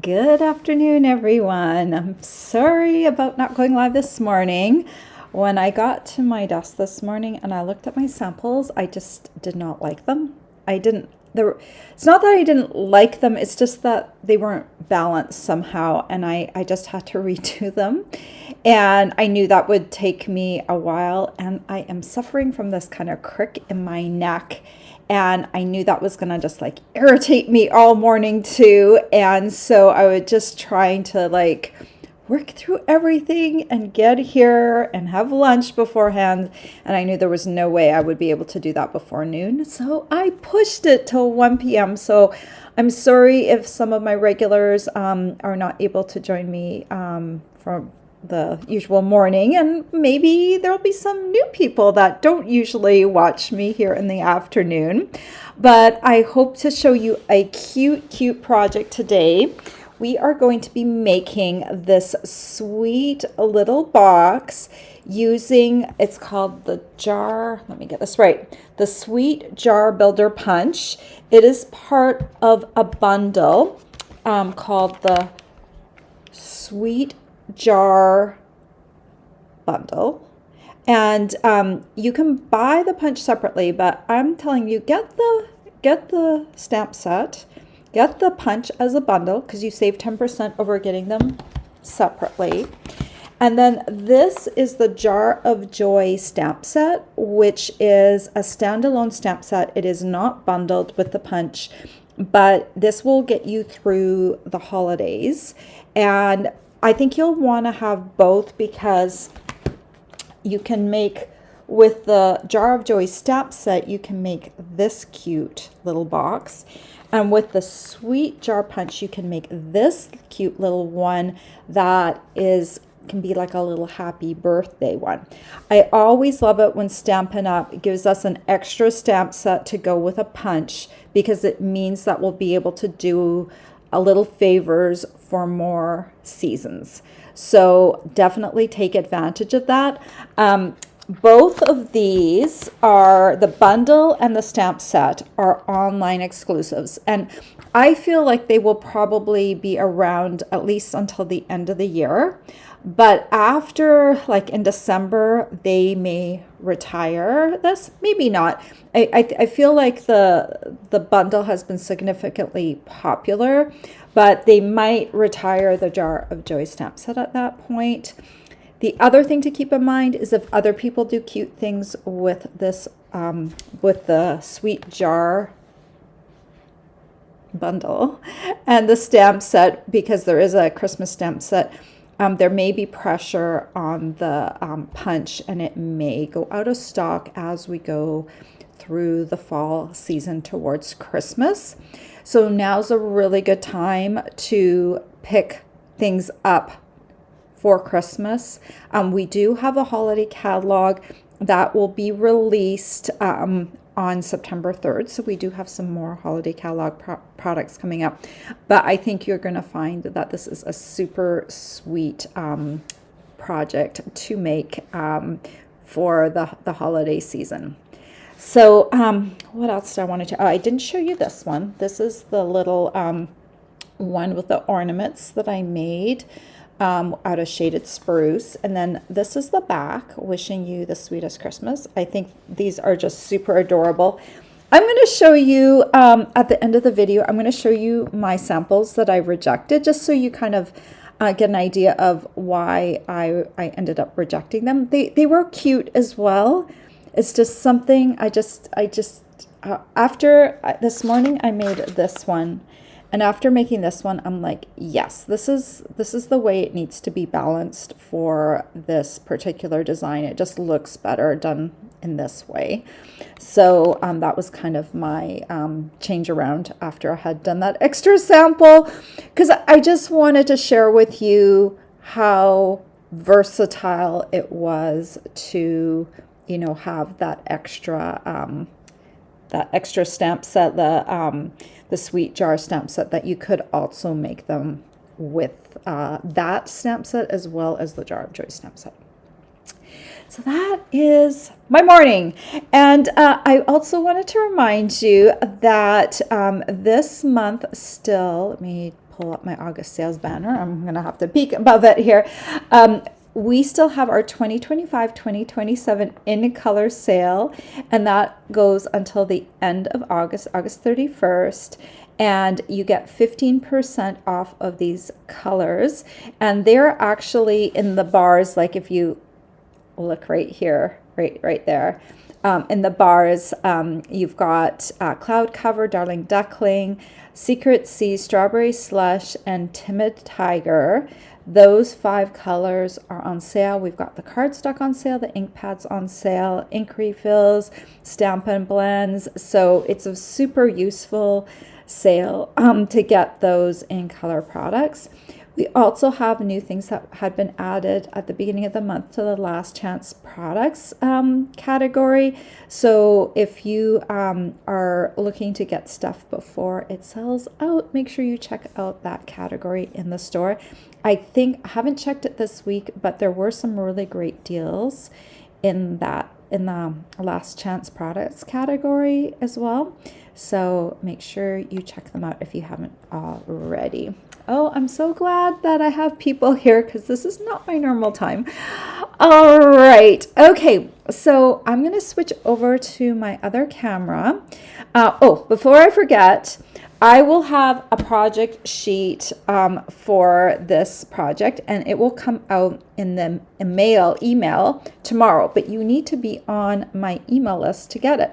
Good afternoon, everyone. I'm sorry about not going live this morning. When I got to my desk this morning and I looked at my samples, I just did not like them. I didn't, there, it's not that I didn't like them, it's just that they weren't balanced somehow, and I just had to redo them. And I knew that would take me a while, and I am suffering from this kind of crick in my neck, and I knew that was gonna just like irritate me all morning too. And so I was just trying to like work through everything and get here and have lunch beforehand. And I knew there was no way I would be able to do that before noon. So I pushed it till 1 p.m. So I'm sorry if some of my regulars are not able to join me from the usual morning, and maybe there'll be some new people that don't usually watch me here in the afternoon. But I hope to show you a cute project today. We are going to be making this sweet little box using, it's called the jar, let me get this right, the Sweet Jar Builder Punch. It is part of a bundle called the Sweet Jar bundle, and you can buy the punch separately, but I'm telling you, get the stamp set, get the punch as a bundle, because you save 10% over getting them separately. And then this is the Jar of Joy stamp set, which is a standalone stamp set. It is not bundled with the punch, but this will get you through the holidays. And I think you'll want to have both, because you can make, with the Jar of Joy stamp set, you can make this cute little box. And with the Sweet Jar Punch, you can make this cute little one that can be like a little happy birthday one. I always love it when Stampin' Up! Gives us an extra stamp set to go with a punch, because it means that we'll be able to do a little favors for more seasons. So definitely take advantage of that. Both of these are, the bundle and the stamp set are online exclusives, and I feel like they will probably be around at least until the end of the year. But after, like in December, they may retire this, maybe not. I feel like the bundle has been significantly popular, but they might retire the Jar of Joy stamp set at that point. The other thing to keep in mind is if other people do cute things with this, with the Sweet Jar bundle and the stamp set, because there is a Christmas stamp set, there may be pressure on the punch, and it may go out of stock as we go through the fall season towards Christmas. So now's a really good time to pick things up for Christmas. We do have a holiday catalog that will be released on September 3rd. So we do have some more holiday catalog products coming up. But I think you're going to find that this is a super sweet project to make for the holiday season. So what else did I want to? Oh, I didn't show you this one. This is the little one with the ornaments that I made out of shaded spruce. And then this is the back, wishing you the sweetest Christmas. I think these are just super adorable. I'm going to show you at the end of the video, I'm going to show you my samples that I rejected, just so you kind of get an idea of why I ended up rejecting them. They were cute as well. It's just something after this morning I made this one. And after making this one, I'm like, yes, this is the way it needs to be balanced for this particular design. It just looks better done in this way. So that was kind of my change around after I had done that extra sample, because I just wanted to share with you how versatile it was to, you know, have that extra stamp set, the Sweet Jar stamp set, that you could also make them with that stamp set as well as the Jar of Joy stamp set. So that is my morning. And I also wanted to remind you that this month still, let me pull up my August sales banner. I'm going to have to peek above it here. We still have our 2025-2027 in color sale, and that goes until the end of August, August 31st. And you get 15% off of these colors. And they're actually in the bars, like if you look right here, right there. In the bars, you've got Cloud Cover, Darling Duckling, Secret Sea, Strawberry Slush, and Timid Tiger. Those 5 colors are on sale. We've got the cardstock on sale, the ink pads on sale, ink refills, Stampin' Blends. So it's a super useful sale to get those in color products. We also have new things that had been added at the beginning of the month to the last chance products category. So if you are looking to get stuff before it sells out, make sure you check out that category in the store. I haven't checked it this week, but there were some really great deals in the last chance products category as well. So make sure you check them out if you haven't already. Oh, I'm so glad that I have people here because this is not my normal time. All right. Okay. So I'm going to switch over to my other camera. Before I forget, I will have a project sheet for this project, and it will come out in the email tomorrow, but you need to be on my email list to get it.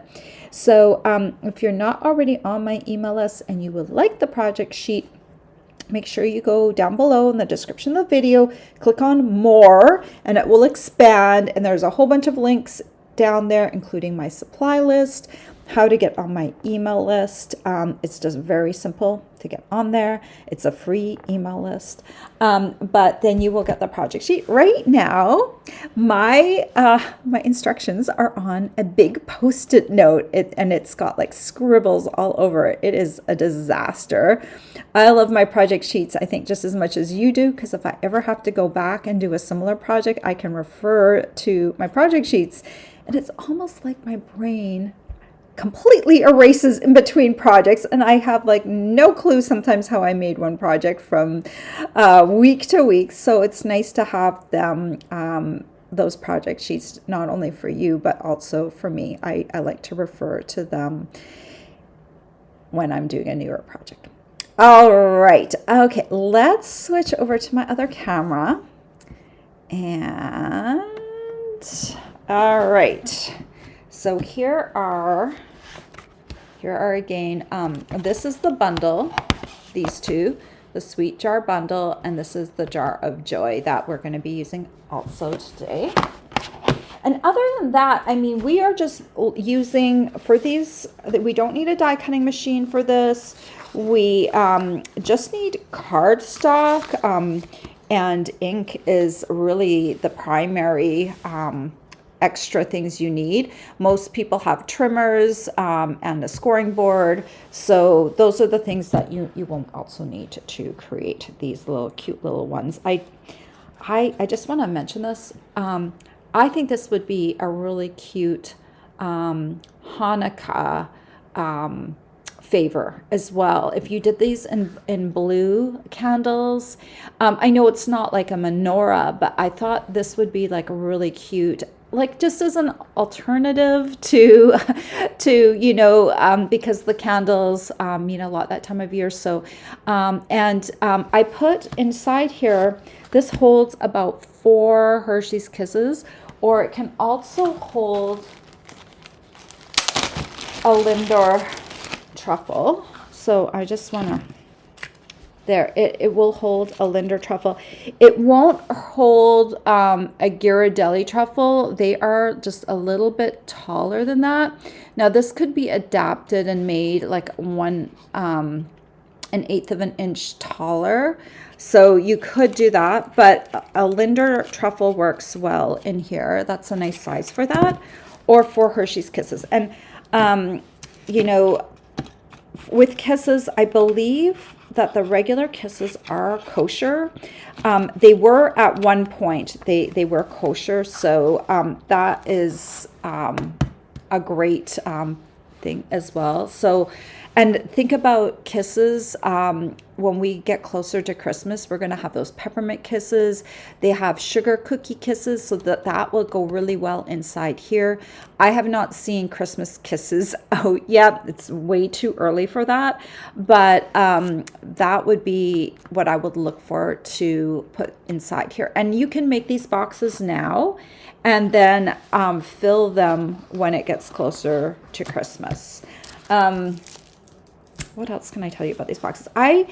So if you're not already on my email list and you would like the project sheet, make sure you go down below in the description of the video, click on more, and it will expand. And there's a whole bunch of links down there, including my supply list, how to get on my email list. It's just very simple to get on there. It's a free email list. But then you will get the project sheet. Right now, my instructions are on a big Post-it note, and it's got like scribbles all over it. It is a disaster. I love my project sheets, I think, just as much as you do, because if I ever have to go back and do a similar project, I can refer to my project sheets. And it's almost like my brain completely erases in between projects, and I have like no clue sometimes how I made one project from week to week. So it's nice to have them, those project sheets, not only for you but also for me. I like to refer to them when I'm doing a newer project. All right, okay, let's switch over to my other camera. And all right, so here are again, this is the bundle, these two, the Sweet Jar bundle, and this is the Jar of Joy that we're going to be using also today. And other than that, I mean, we are just using for these, we don't need a die cutting machine for this. We just need cardstock, and ink is really the primary extra things you need. Most people have trimmers and a scoring board. So those are the things that you will also need to create these little cute little ones. I just want to mention this. I think this would be a really cute Hanukkah favor as well. If you did these in blue candles, I know it's not like a menorah, but I thought this would be like a really cute, like just as an alternative to because the candles mean a lot that time of year. So I put inside here, this holds about 4 Hershey's Kisses, or it can also hold a Lindor truffle. So I just want to, there, it will hold a Lindor truffle. It won't hold a Ghirardelli truffle. They are just a little bit taller than that. Now this could be adapted and made like 1/8 of an inch taller. So you could do that, but a Lindor truffle works well in here. That's a nice size for that, or for Hershey's Kisses. And with Kisses, I believe that the regular kisses are kosher. They were at one point, they were kosher. So that is a great thing as well. So, and think about kisses. When we get closer to Christmas, we're going to have those peppermint kisses. They have sugar cookie kisses, so that will go really well inside here. I have not seen Christmas kisses out yet. It's way too early for that, but that would be what I would look for to put inside here. And you can make these boxes now and then fill them when it gets closer to Christmas. What else can I tell you about these boxes? I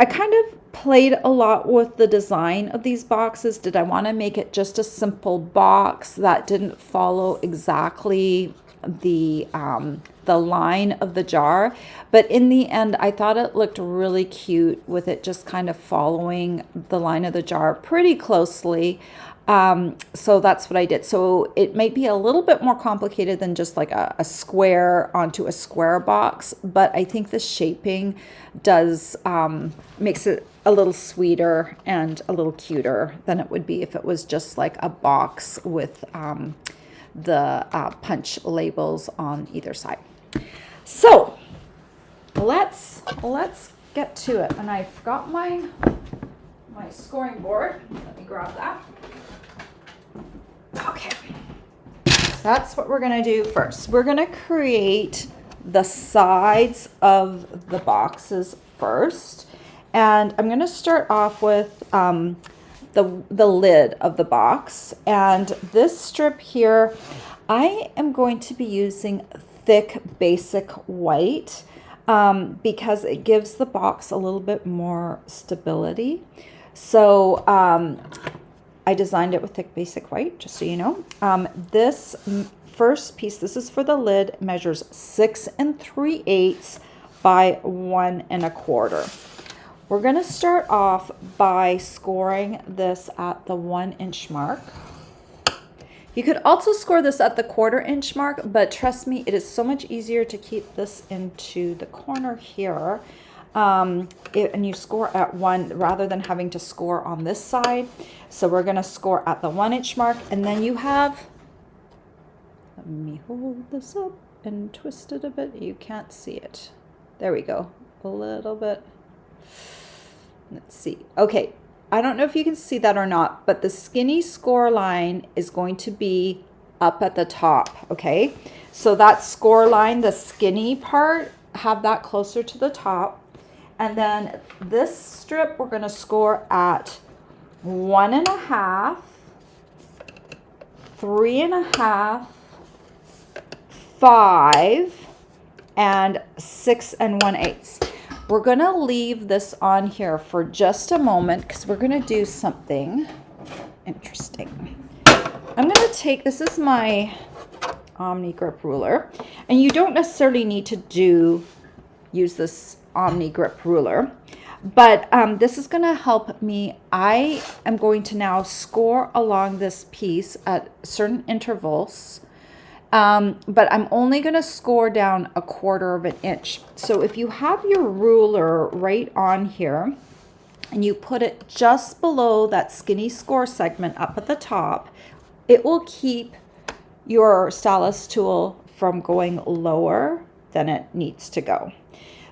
kind of played a lot with the design of these boxes. Did I want to make it just a simple box that didn't follow exactly the line of the jar? But in the end, I thought it looked really cute with it just kind of following the line of the jar pretty closely. So that's what I did. So it might be a little bit more complicated than just like a square onto a square box, but I think the shaping does makes it a little sweeter and a little cuter than it would be if it was just like a box with the punch labels on either side. So let's get to it. And I forgot my scoring board. Let me grab that. Okay, that's what we're going to do first. We're going to create the sides of the boxes first. And I'm going to start off with the lid of the box. And this strip here, I am going to be using thick basic white because it gives the box a little bit more stability. So I designed it with thick basic white, just so you know. This first piece, this is for the lid, measures 6 3/8 by 1 1/4. We're going to start off by scoring this at the 1 inch mark. You could also score this at the 1/4 inch mark, but trust me, it is so much easier to keep this into the corner here. And you score at 1 rather than having to score on this side. So we're going to score at the 1 inch mark, and then you have, let me hold this up and twist it a bit. You can't see it. There we go. A little bit. Let's see. Okay. I don't know if you can see that or not, but the skinny score line is going to be up at the top. Okay. So that score line, the skinny part, have that closer to the top. And then this strip, we're going to score at 1 1/2, 3 1/2, 5, and 6 1/8. We're going to leave this on here for just a moment because we're going to do something interesting. I'm going to take, this is my Omni Grip ruler, and you don't necessarily need to use this Omni Grip ruler, but this is going to help me. I am going to now score along this piece at certain intervals, but I'm only going to score down 1/4 inch. So if you have your ruler right on here and you put it just below that skinny score segment up at the top, it will keep your stylus tool from going lower than it needs to go.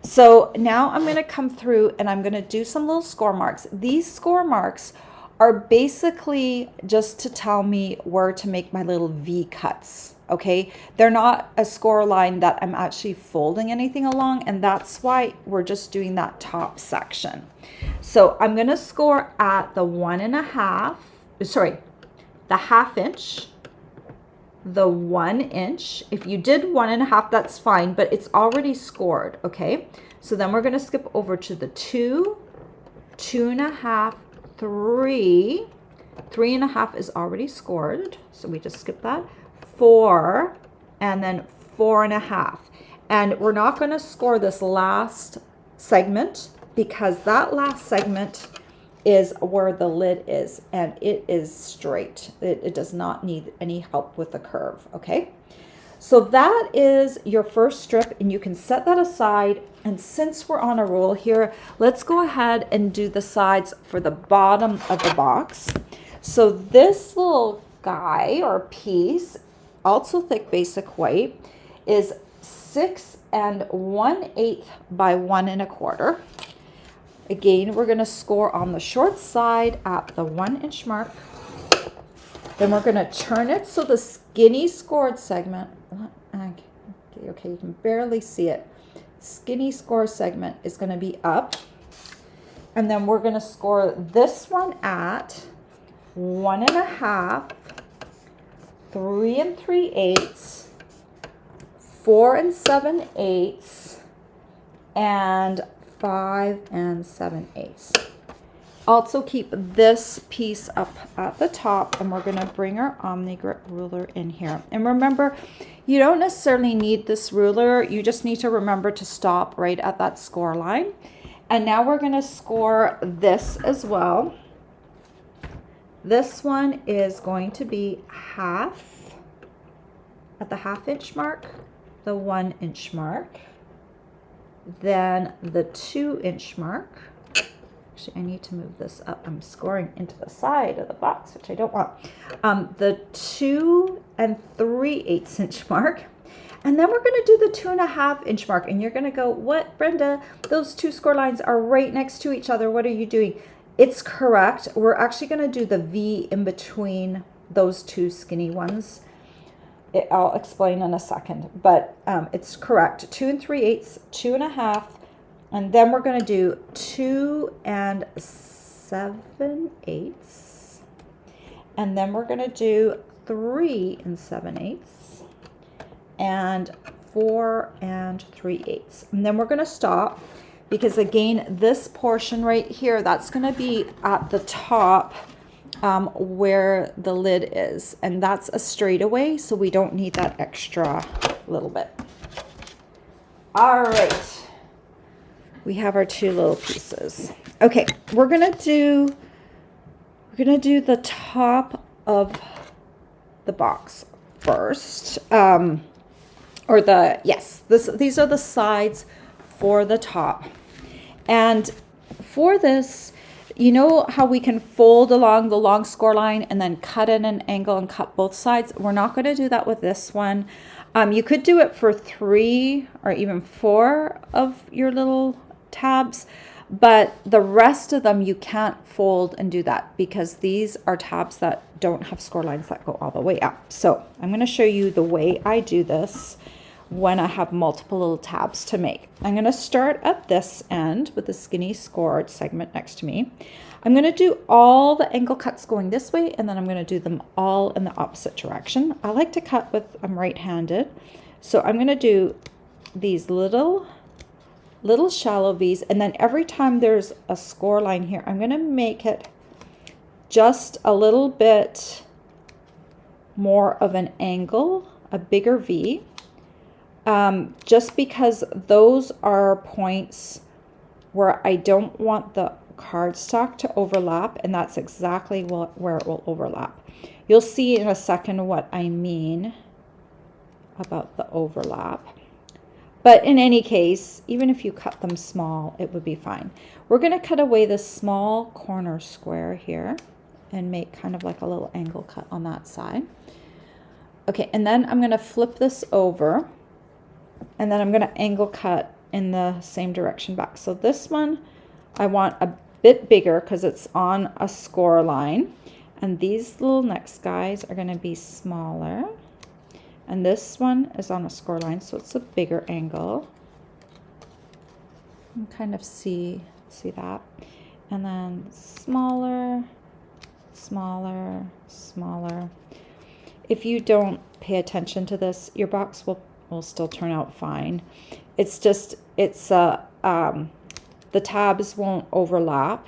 So now I'm going to come through and I'm going to do some little score marks. These score marks are basically just to tell me where to make my little V cuts. Okay, they're not a score line that I'm actually folding anything along, and that's why we're just doing that top section. So I'm going to score at the 1 1/2, sorry, the 1/2 inch, the 1 inch. If you did 1 1/2, that's fine, but it's already scored. Okay, so then we're going to skip over to the 2, 2 1/2, 3. 3 1/2 is already scored, so we just skip that. 4, and then 4 1/2. And we're not going to score this last segment because that last segment is where the lid is, and it is straight. It does not need any help with the curve. Okay, so that is your first strip, and you can set that aside. And since we're on a roll here, let's go ahead and do the sides for the bottom of the box. So this little guy or piece, also thick basic white, is 6 1/8 by 1 1/4. Again, we're going to score on the short side at the 1-inch mark. Then we're going to turn it so the skinny scored segment, okay, you can barely see it. Skinny score segment is going to be up. And then we're going to score this one at 1 1/2, 3 3/8, 4 7/8, and 5 7/8. Also keep this piece up at the top, and we're going to bring our Omni Grip ruler in here. And remember, you don't necessarily need this ruler. You just need to remember to stop right at that score line. And now we're going to score this as well. This one is going to be half at the 1/2-inch mark, the 1-inch mark, then the 2-inch mark. Actually, I need to move this up. I'm scoring into the side of the box, which I don't want. The 2 3/8-inch mark. And then we're going to do the 2 1/2-inch mark. And you're going to go, what, Brenda? Those two score lines are right next to each other. What are you doing? It's correct. We're actually going to do the V in between those two skinny ones. I'll explain in a second, but it's correct. 2 3/8, 2 1/2. And then we're going to do 2 7/8. And then we're going to do 3 7/8. And 4 3/8. And then we're going to stop because, again, this portion right here, that's going to be at the top where the lid is. And that's a straightaway, so we don't need that extra little bit. All right. We have our two little pieces. Okay, we're gonna do the top of the box first. These are the sides for the top. And for this, you know how we can fold along the long score line and then cut in an angle and cut both sides? We're not going to do that with this one. You could do it for 3 or even 4 of your little tabs, but the rest of them you can't fold and do that because these are tabs that don't have score lines that go all the way up. So I'm going to show you the way I do this when I have multiple little tabs to make. I'm going to start at this end with the skinny scored segment next to me. I'm going to do all the angle cuts going this way, and then I'm going to do them all in the opposite direction. I like to cut with, I'm right-handed, so I'm going to do these little shallow V's, and then every time there's a score line here, I'm going to make it just a little bit more of an angle, a bigger V, just because those are points where I don't want the cardstock to overlap, and that's exactly where it will overlap. You'll see in a second what I mean about the overlap. But in any case, even if you cut them small, it would be fine. We're going to cut away this small corner square here and make kind of like a little angle cut on that side. Okay, and then I'm going to flip this over, and then I'm going to angle cut in the same direction back. So this one I want a bit bigger because it's on a score line, and these little next guys are going to be smaller. And this one is on a score line, so it's a bigger angle. You can kind of see that. And then smaller, smaller, smaller. If you don't pay attention to this, your box will still turn out fine. It's just, the tabs won't overlap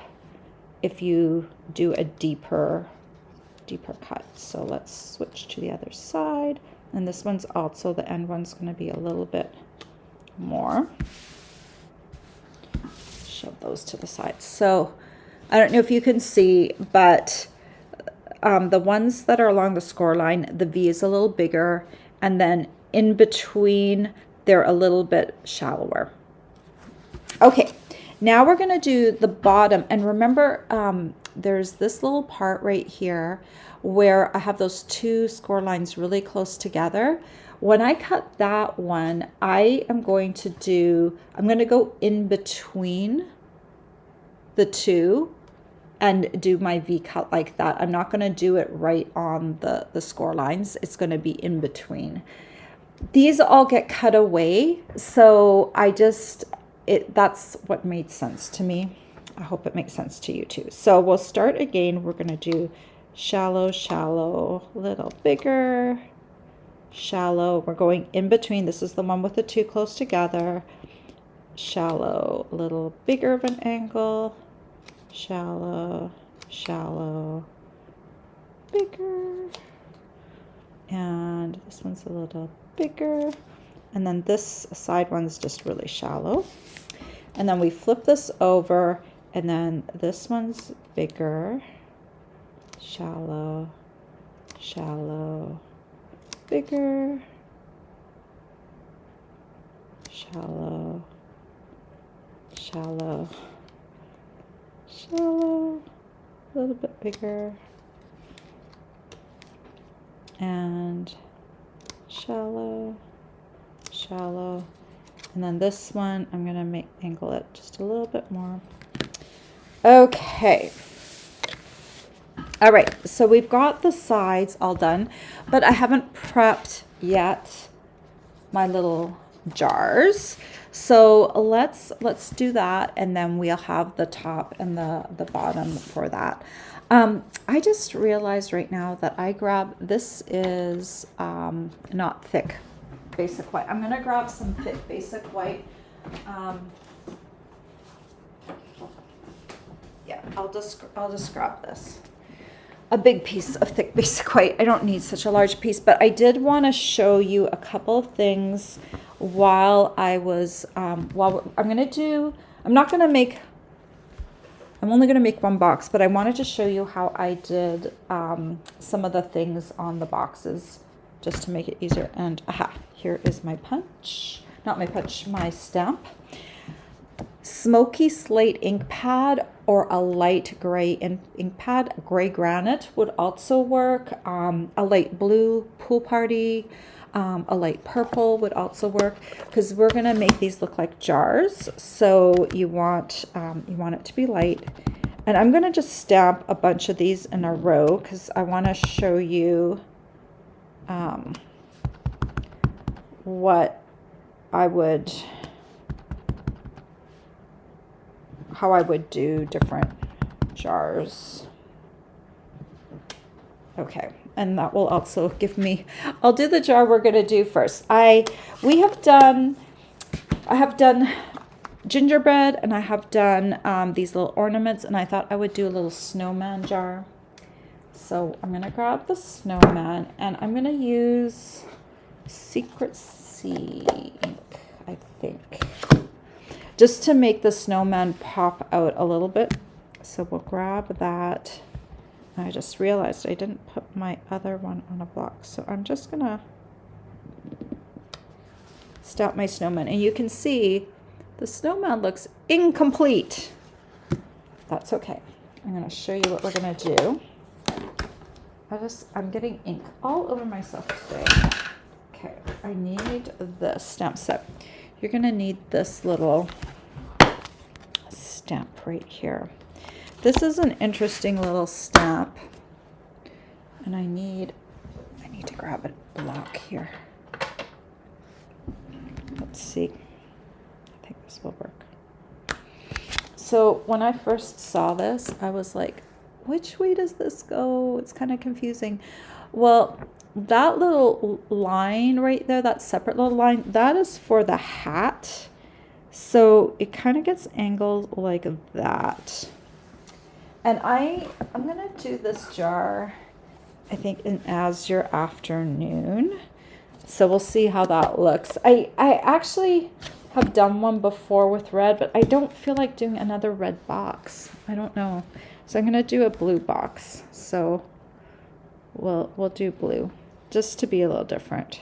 if you do a deeper cut. So let's switch to the other side. And this one's also, the end one's going to be a little bit more. Shove those to the side. So I don't know if you can see, but the ones that are along the score line, the V is a little bigger, and then in between they're a little bit shallower. Okay, now we're going to do the bottom. And remember, there's this little part right here where I have those two score lines really close together. When I cut that one, I'm going to go in between the two and do my V cut like that. I'm not going to do it right on the score lines. It's going to be in between. These all get cut away, so that's what made sense to me. I hope it makes sense to you too. So we'll start again. We're going to do shallow, shallow, little bigger, shallow. We're going in between. This is the one with the two close together. Shallow, little bigger of an angle, shallow, shallow, bigger, and this one's a little bigger, and then this side one's just really shallow. And then we flip this over, and then this one's bigger, shallow, shallow, bigger, shallow, shallow, shallow, a little bit bigger, and shallow, shallow. And then this one, I'm going to angle it just a little bit more. Okay. All right, so we've got the sides all done, but I haven't prepped yet my little jars. So let's do that, and then we'll have the top and the bottom for that. I just realized right now that this is not thick basic white. I'm gonna grab some thick basic white. Yeah, I'll just grab this. A big piece of thick basic white. I don't need such a large piece, but I did want to show you a couple of things while I was I'm only gonna make one box, but I wanted to show you how I did some of the things on the boxes just to make it easier. And here is my punch. Not my punch, my stamp. Smoky slate ink pad or a light gray ink pad. Gray granite would also work. A light blue pool party, a light purple would also work, because we're gonna make these look like jars. So you want it to be light. And I'm gonna just stamp a bunch of these in a row because I want to show you how I would do different jars. Okay, and that will also give me, I'll do the jar we're gonna do first. I have done gingerbread, and I have done these little ornaments, and I thought I would do a little snowman jar. So I'm gonna grab the snowman, and I'm gonna use Secret Sea ink, I think, just to make the snowman pop out a little bit. So we'll grab that. I just realized I didn't put my other one on a block, so I'm just gonna stamp my snowman, and you can see the snowman looks incomplete. That's okay. I'm gonna show you what we're gonna do. I'm getting ink all over myself today. Okay, I need the stamp set. You're gonna need this little stamp right here. This is an interesting little stamp, and I need to grab a block here. Let's see. I think this will work. So when I first saw this, I was like, which way does this go? It's kind of confusing. Well, that little line right there, that separate little line, that is for the hat. So it kind of gets angled like that. And I'm going to do this jar, I think, in Azure Afternoon. So we'll see how that looks. I actually have done one before with red, but I don't feel like doing another red box. I don't know. So I'm going to do a blue box. So we'll do blue just to be a little different.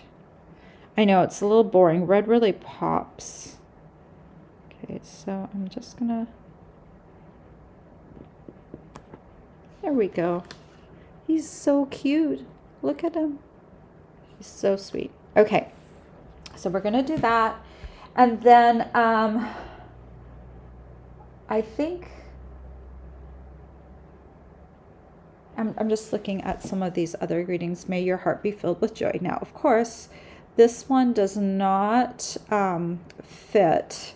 I know it's a little boring. Red really pops. Okay, so I'm just gonna, there we go. He's so cute. Look at him. He's so sweet. Okay, so we're gonna do that. And then I think I'm just looking at some of these other greetings. May your heart be filled with joy. Now, of course, this one does not fit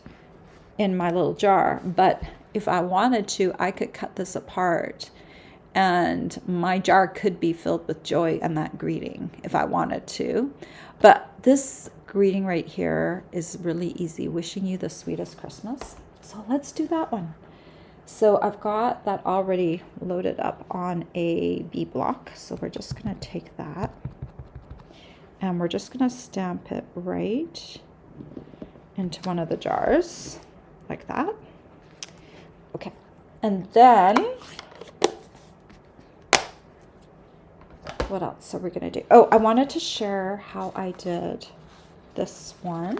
in my little jar, but if I wanted to, I could cut this apart and my jar could be filled with joy and that greeting if I wanted to. But this greeting right here is really easy. Wishing you the sweetest Christmas. So let's do that one. So I've got that already loaded up on a B block. So we're just going to take that and we're just going to stamp it right into one of the jars like that. Okay. And then what else are we going to do? Oh, I wanted to share how I did this one.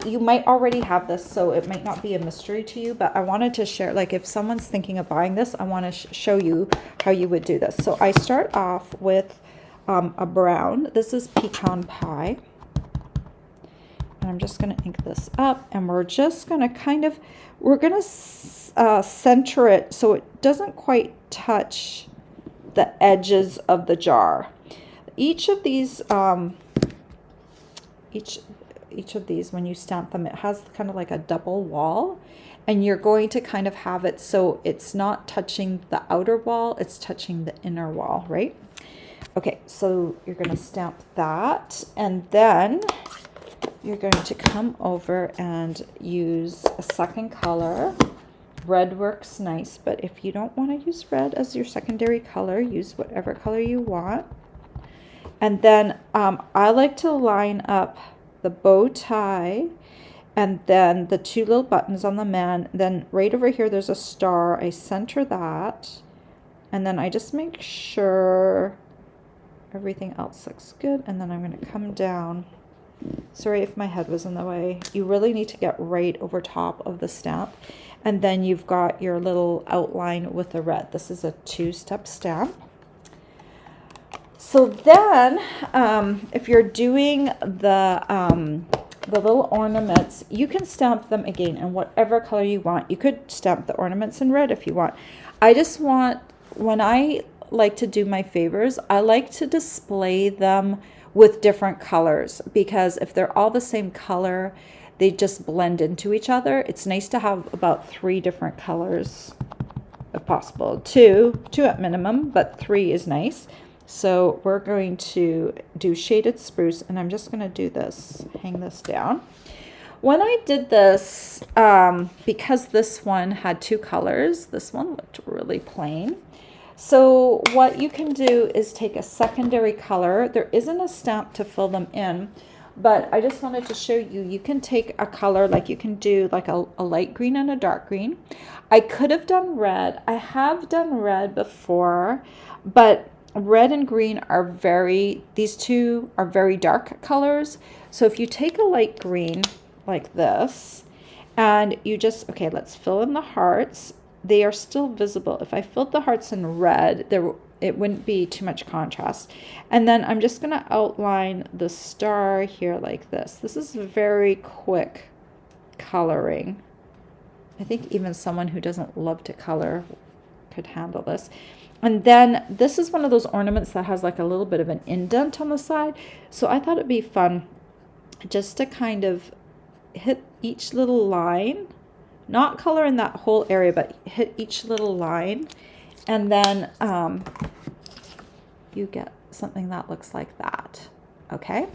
You might already have this, so it might not be a mystery to you, but I wanted to share, like if someone's thinking of buying this, I want to show you how you would do this. So I start off with a brown. This is pecan pie. And I'm just going to ink this up, and we're just going to we're going to center it so it doesn't quite touch the edges of the jar. Each of these, each of these, when you stamp them, it has kind of like a double wall, and you're going to kind of have it so it's not touching the outer wall, it's touching the inner wall, right? Okay, so you're going to stamp that, and then you're going to come over and use a second color. Red works nice, but if you don't want to use red as your secondary color, use whatever color you want. And then I like to line up the bow tie and then the two little buttons on the man. Then right over here there's a star. I center that, and then I just make sure everything else looks good, and then I'm going to come down. Sorry if my head was in the way. You really need to get right over top of the stamp. And then you've got your little outline with the red. This is a 2-step stamp. So then, if you're doing the little ornaments, you can stamp them again in whatever color you want. You could stamp the ornaments in red if you want. I just want, when I like to do my favors, I like to display them with different colors, because if they're all the same color, they just blend into each other. It's nice to have about 3 different colors if possible. Two at minimum, but 3 is nice. So we're going to do shaded spruce, and I'm just going to do this, hang this down. When I did this, because this one had 2 colors, this one looked really plain. So what you can do is take a secondary color. There isn't a stamp to fill them in, but I just wanted to show you, you can take a color, like you can do like a light green and a dark green. I could have done red. I have done red before, but red and green are these two are very dark colors. So if you take a light green like this, and you just, okay, let's fill in the hearts. They are still visible. If I filled the hearts in red, it wouldn't be too much contrast. And then I'm just going to outline the star here like this. This is very quick coloring. I think even someone who doesn't love to color could handle this. And then this is one of those ornaments that has like a little bit of an indent on the side. So I thought it'd be fun just to kind of hit each little line, not color in that whole area, but hit each little line. And then you get something that looks like that. Okay.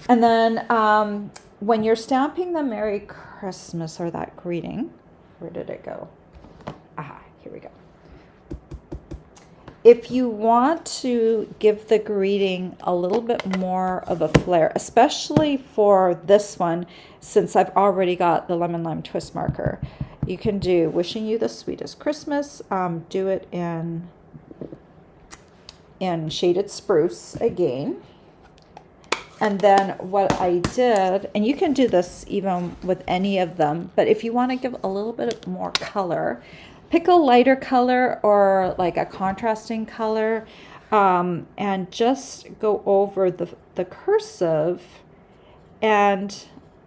And then when you're stamping the Merry Christmas or that greeting, where did it go? Aha, here we go. If you want to give the greeting a little bit more of a flair, especially for this one, since I've already got the lemon lime twist marker, you can do wishing you the sweetest Christmas. Do it in shaded spruce again. And then what I did, and you can do this even with any of them, but if you want to give a little bit more color, pick a lighter color or like a contrasting color, and just go over the cursive. And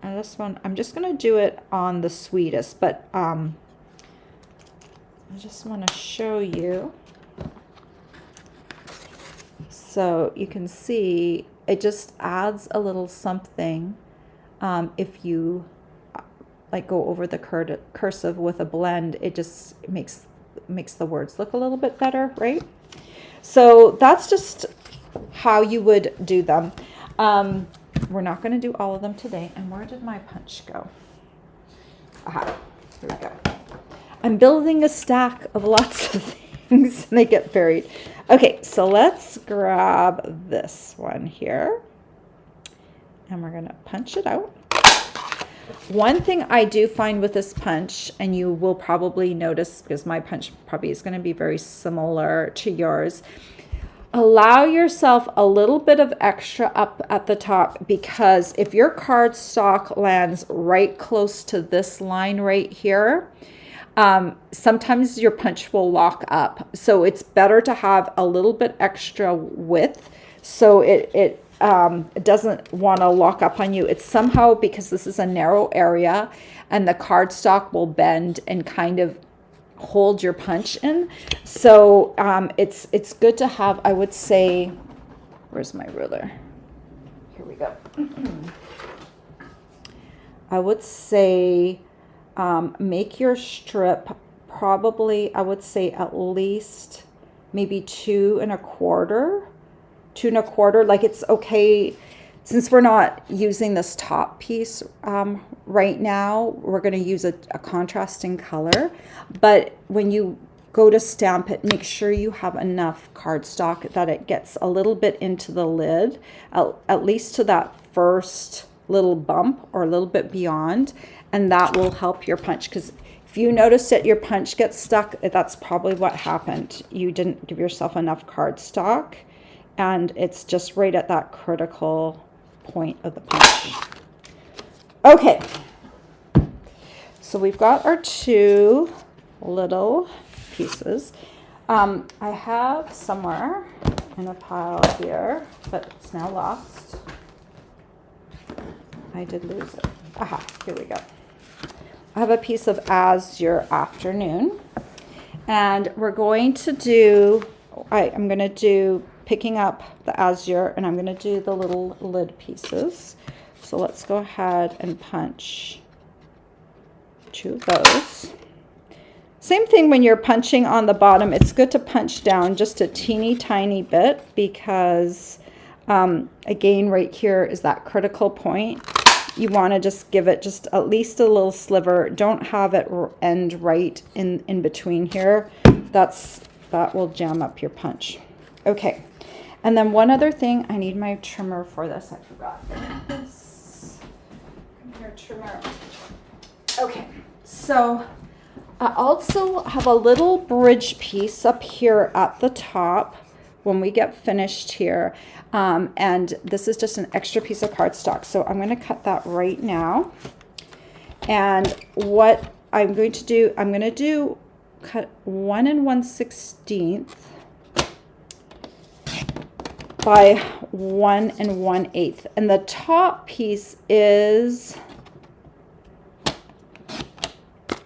this one, I'm just going to do it on the sweetest, but I just want to show you. So you can see it just adds a little something if you like go over the cursive with a blend. It just makes the words look a little bit better, right? So that's just how you would do them. We're not going to do all of them today. And where did my punch go? Aha, here we go. I'm building a stack of lots of things and they get buried. Okay, so let's grab this one here and we're going to punch it out. One thing I do find with this punch, and you will probably notice because my punch probably is going to be very similar to yours, allow yourself a little bit of extra up at the top, because if your cardstock lands right close to this line right here, sometimes your punch will lock up. So it's better to have a little bit extra width so it doesn't want to lock up on you. It's somehow, because this is a narrow area and the cardstock will bend and kind of hold your punch in. So it's good to have, I would say, where's my ruler? Here we go. I would say make your strip probably, I would say at least maybe 2 1/4. Like, it's okay, since we're not using this top piece right now, we're going to use a contrasting color. But when you go to stamp it, make sure you have enough cardstock that it gets a little bit into the lid, at least to that first little bump or a little bit beyond, and that will help your punch. Because if you notice that your punch gets stuck, that's probably what happened. You didn't give yourself enough cardstock, and it's just right at that critical point of the punch. Okay, so we've got our 2 little pieces. I have somewhere in a pile here, but it's now lost. I did lose it. Aha, here we go. I have a piece of Azure Afternoon, and we're going to do, I'm going to do picking up the Azure, and I'm going to do the little lid pieces. So let's go ahead and punch 2 of those. Same thing when you're punching on the bottom, it's good to punch down just a teeny tiny bit, because again, right here is that critical point. You want to just give it just at least a little sliver. Don't have it end right in between here. That will jam up your punch. Okay, and then one other thing, I need my trimmer for this. I forgot this. Come here, trimmer. Okay, so I also have a little bridge piece up here at the top when we get finished here. And this is just an extra piece of cardstock. So I'm going to cut that right now. And what I'm going to do, cut 1 1/16 by 1 1/8. And the top piece is,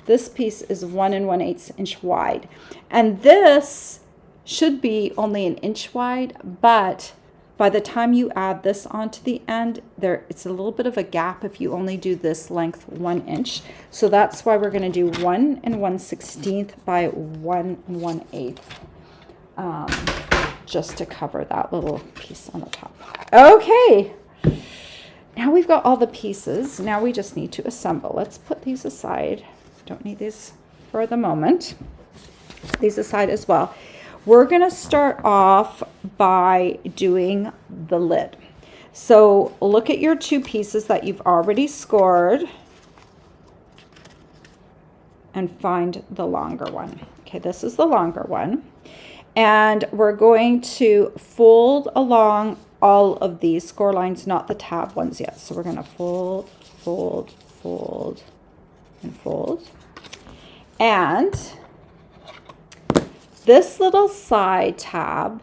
this piece is 1 1/8 inch wide. And this should be only 1 inch wide, but by the time you add this onto the end, it's a little bit of a gap if you only do this length 1 inch. So that's why we're going to do 1 1/16 by 1 1/8, just to cover that little piece on the top. Okay, now we've got all the pieces. Now we just need to assemble. Let's put these aside. Don't need these for the moment. Put these aside as well. We're going to start off by doing the lid. So look at your 2 pieces that you've already scored and find the longer one. Okay, this is the longer one. And we're going to fold along all of these score lines, not the tab ones yet. So we're going to fold, fold, fold, and fold. And this little side tab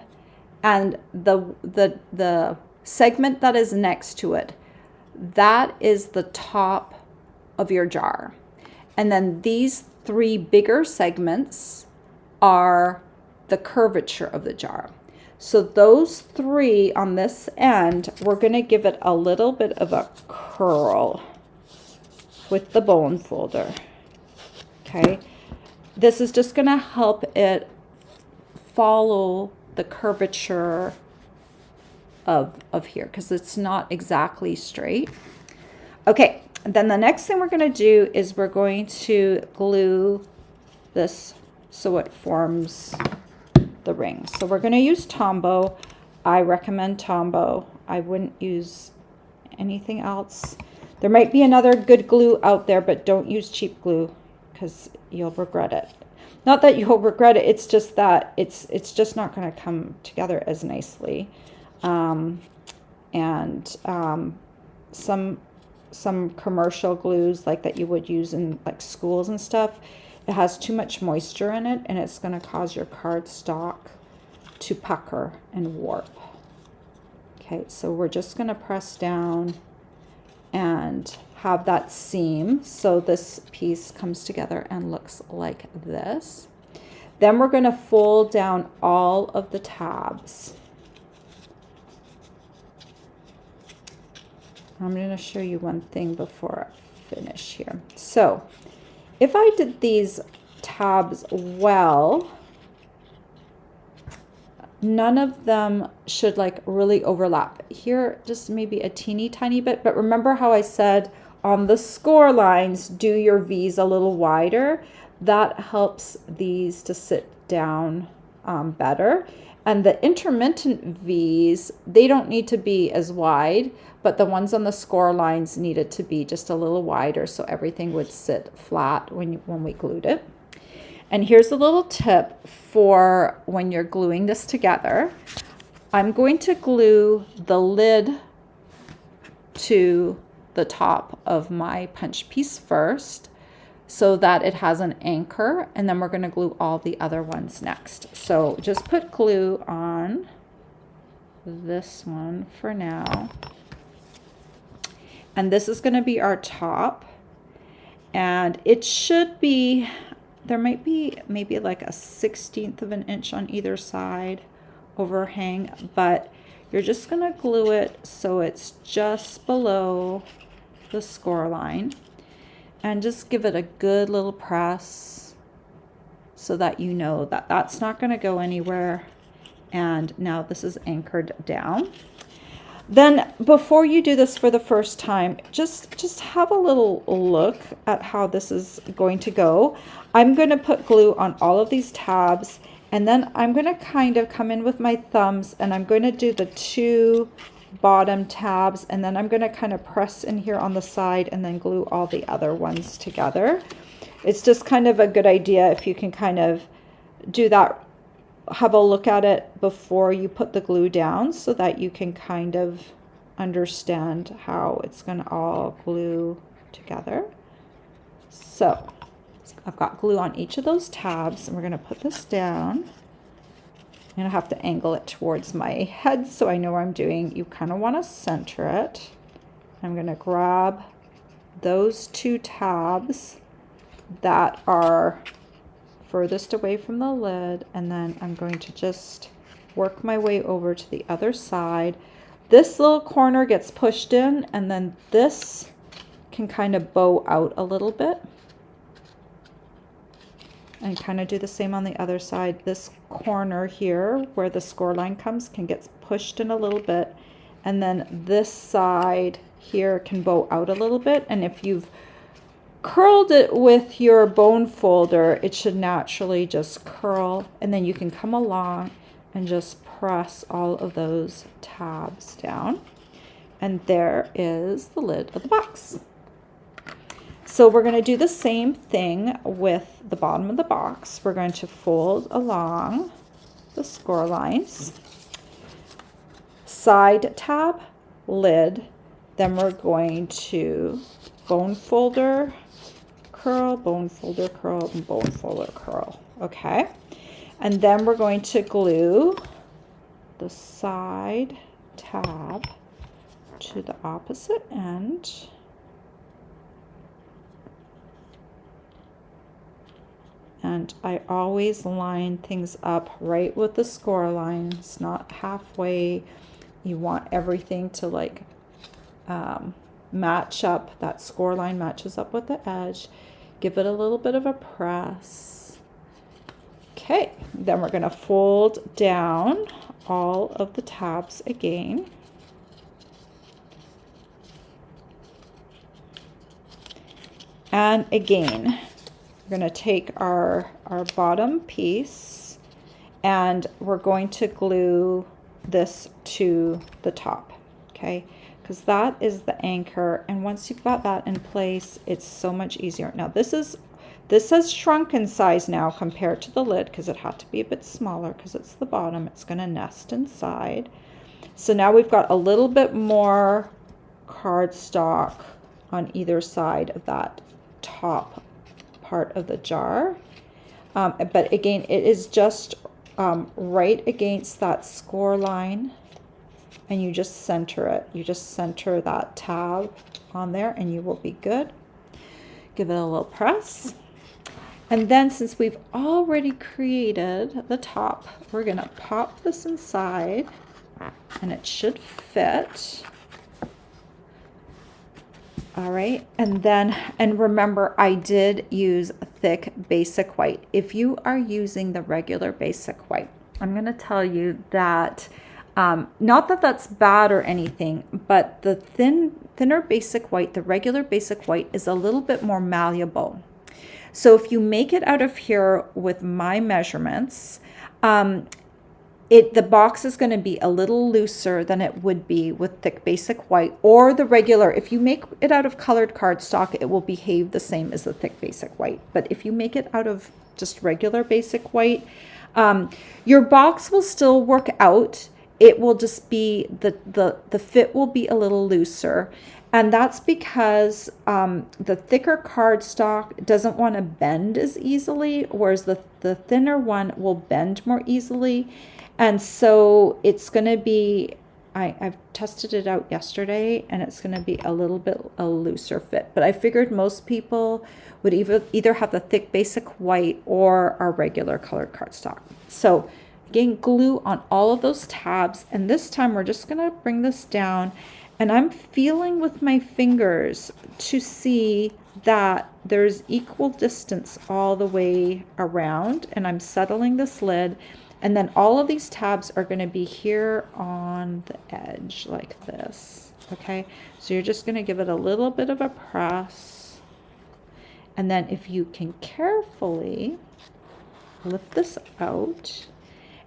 and the segment that is next to it, that is the top of your jar. And then these three bigger segments are the curvature of the jar. So those three on this end, we're going to give it a little bit of a curl with the bone folder. Okay, this is just going to help it follow the curvature of here, because it's not exactly straight. Okay, and then the next thing we're going to do is we're going to glue this so it forms the ring. So we're going to use Tombow. I recommend Tombow. I wouldn't use anything else. There might be another good glue out there, but don't use cheap glue because you'll regret it. Not that you'll regret it, it's just that it's just not going to come together as nicely. Some commercial glues like that you would use in like schools and stuff, it has too much moisture in it and it's going to cause your cardstock to pucker and warp. Okay, so we're just going to press down and have that seam so this piece comes together and looks like this. Then we're going to fold down all of the tabs. I'm going to show you one thing before I finish here. So if I did these tabs well, none of them should like really overlap. Here, just maybe a teeny tiny bit, but remember how I said on the score lines, do your V's a little wider. That helps these to sit down better. And the intermittent V's, they don't need to be as wide, but the ones on the score lines needed to be just a little wider so everything would sit flat when we glued it. And here's a little tip for when you're gluing this together. I'm going to glue the lid to the top of my punch piece first so that it has an anchor, and then we're going to glue all the other ones next. So just put glue on this one for now. And this is going to be our top. And it should be, there might be maybe like a 1/16 of an inch on either side overhang, but you're just going to glue it so it's just below the score line. And just give it a good little press so that you know that that's not going to go anywhere. And now this is anchored down. Then before you do this for the first time, just have a little look at how this is going to go. I'm going to put glue on all of these tabs, and then I'm going to kind of come in with my thumbs and I'm going to do the two bottom tabs, and then I'm going to kind of press in here on the side and then glue all the other ones together. It's just kind of a good idea if you can kind of do that, have a look at it before you put the glue down so that you can kind of understand how it's going to all glue together. So I've got glue on each of those tabs, and we're going to put this down. I'm going to have to angle it towards my head so I know what I'm doing. You kind of want to center it. I'm going to grab those two tabs that are furthest away from the lid, and then I'm going to just work my way over to the other side. This little corner gets pushed in, and then this can kind of bow out a little bit. And kind of do the same on the other side. This corner here where the score line comes can get pushed in a little bit, and then this side here can bow out a little bit. And if you've curled it with your bone folder, it should naturally just curl, and then you can come along and just press all of those tabs down, and there is the lid of the box. So we're going to do the same thing with the bottom of the box. We're going to fold along the score lines. side tab, lid, then we're going to bone folder, curl, bone folder, curl, and bone folder, curl. Okay. And then we're going to glue the side tab to the opposite end. And I always line things up right with the score lines, not halfway. You want everything to like match up. That score line matches up with the edge. Give it a little bit of a press. Okay, then we're going to fold down all of the tabs again. And again, we're going to take our bottom piece and we're going to glue this to the top, okay? Because that is the anchor, and once you've got that in place, it's so much easier. Now this has shrunk in size now compared to the lid because it had to be a bit smaller because it's the bottom. It's going to nest inside. So now we've got a little bit more cardstock on either side of that top part of the jar. But again, it is just right against that score line, and you just center it. You just center that tab on there and you will be good. Give it a little press. And then since we've already created the top, we're going to pop this inside and it should fit. All right, and remember, I did use thick basic white. If you are using the regular basic white, I'm going to tell you that, not that that's bad or anything, but the thinner basic white, the regular basic white, is a little bit more malleable. So if you make it out of here with my measurements, the box is going to be a little looser than it would be with thick basic white or the regular. If you make it out of colored cardstock, it will behave the same as the thick basic white. But if you make it out of just regular basic white, your box will still work out. It will just be, the fit will be a little looser. And that's because the thicker cardstock doesn't want to bend as easily, whereas the thinner one will bend more easily. And so it's going to be, I've tested it out yesterday, and it's going to be a little bit a looser fit. But I figured most people would either have the thick basic white or our regular colored cardstock. So again, glue on all of those tabs. And this time we're just going to bring this down. And I'm feeling with my fingers to see that there's equal distance all the way around. And I'm settling this lid. And then all of these tabs are going to be here on the edge like this. Okay, so you're just going to give it a little bit of a press. And then if you can carefully lift this out,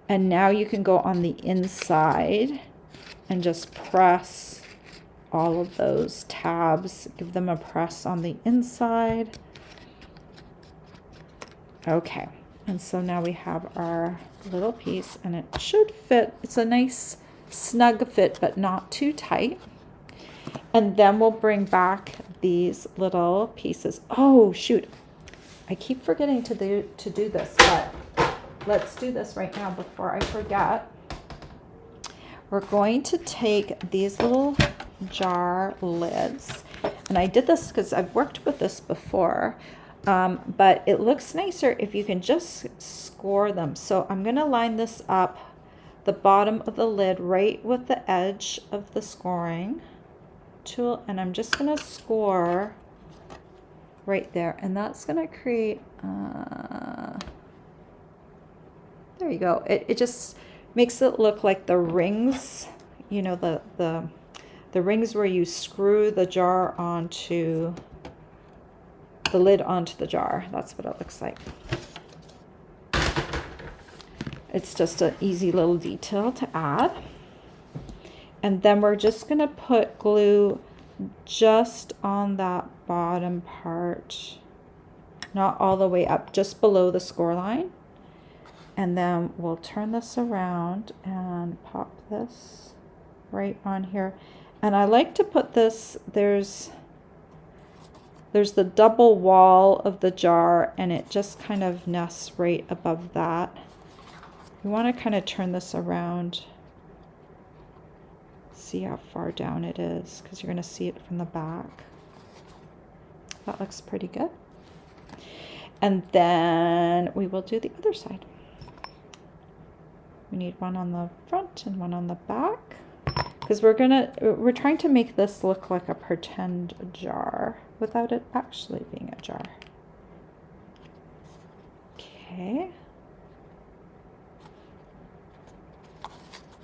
and now you can go on the inside and just press all of those tabs. Give them a press on the inside. Okay. And so now we have our little piece, and it should fit. It's a nice snug fit, but not too tight. And then we'll bring back these little pieces. Oh, shoot. I keep forgetting to do this, but let's do this right now before I forget. We're going to take these little jar lids, and I did this because I've worked with this before. But it looks nicer if you can just score them. So I'm going to line this up, the bottom of the lid, right with the edge of the scoring tool. And I'm just going to score right there. And that's going to create, there you go. It just makes it look like the rings, you know, the rings where you screw the jar onto the lid onto the jar. That's what it looks like. It's just an easy little detail to add. And then we're just going to put glue just on that bottom part, not all the way up, just below the score line. And then we'll turn this around and pop this right on here. And I like to put this, there's the double wall of the jar, and it just kind of nests right above that. You want to kind of turn this around, see how far down it is, because you're going to see it from the back. That looks pretty good. And then we will do the other side. We need one on the front and one on the back, because we're trying to make this look like a pretend jar without it actually being a jar. Okay.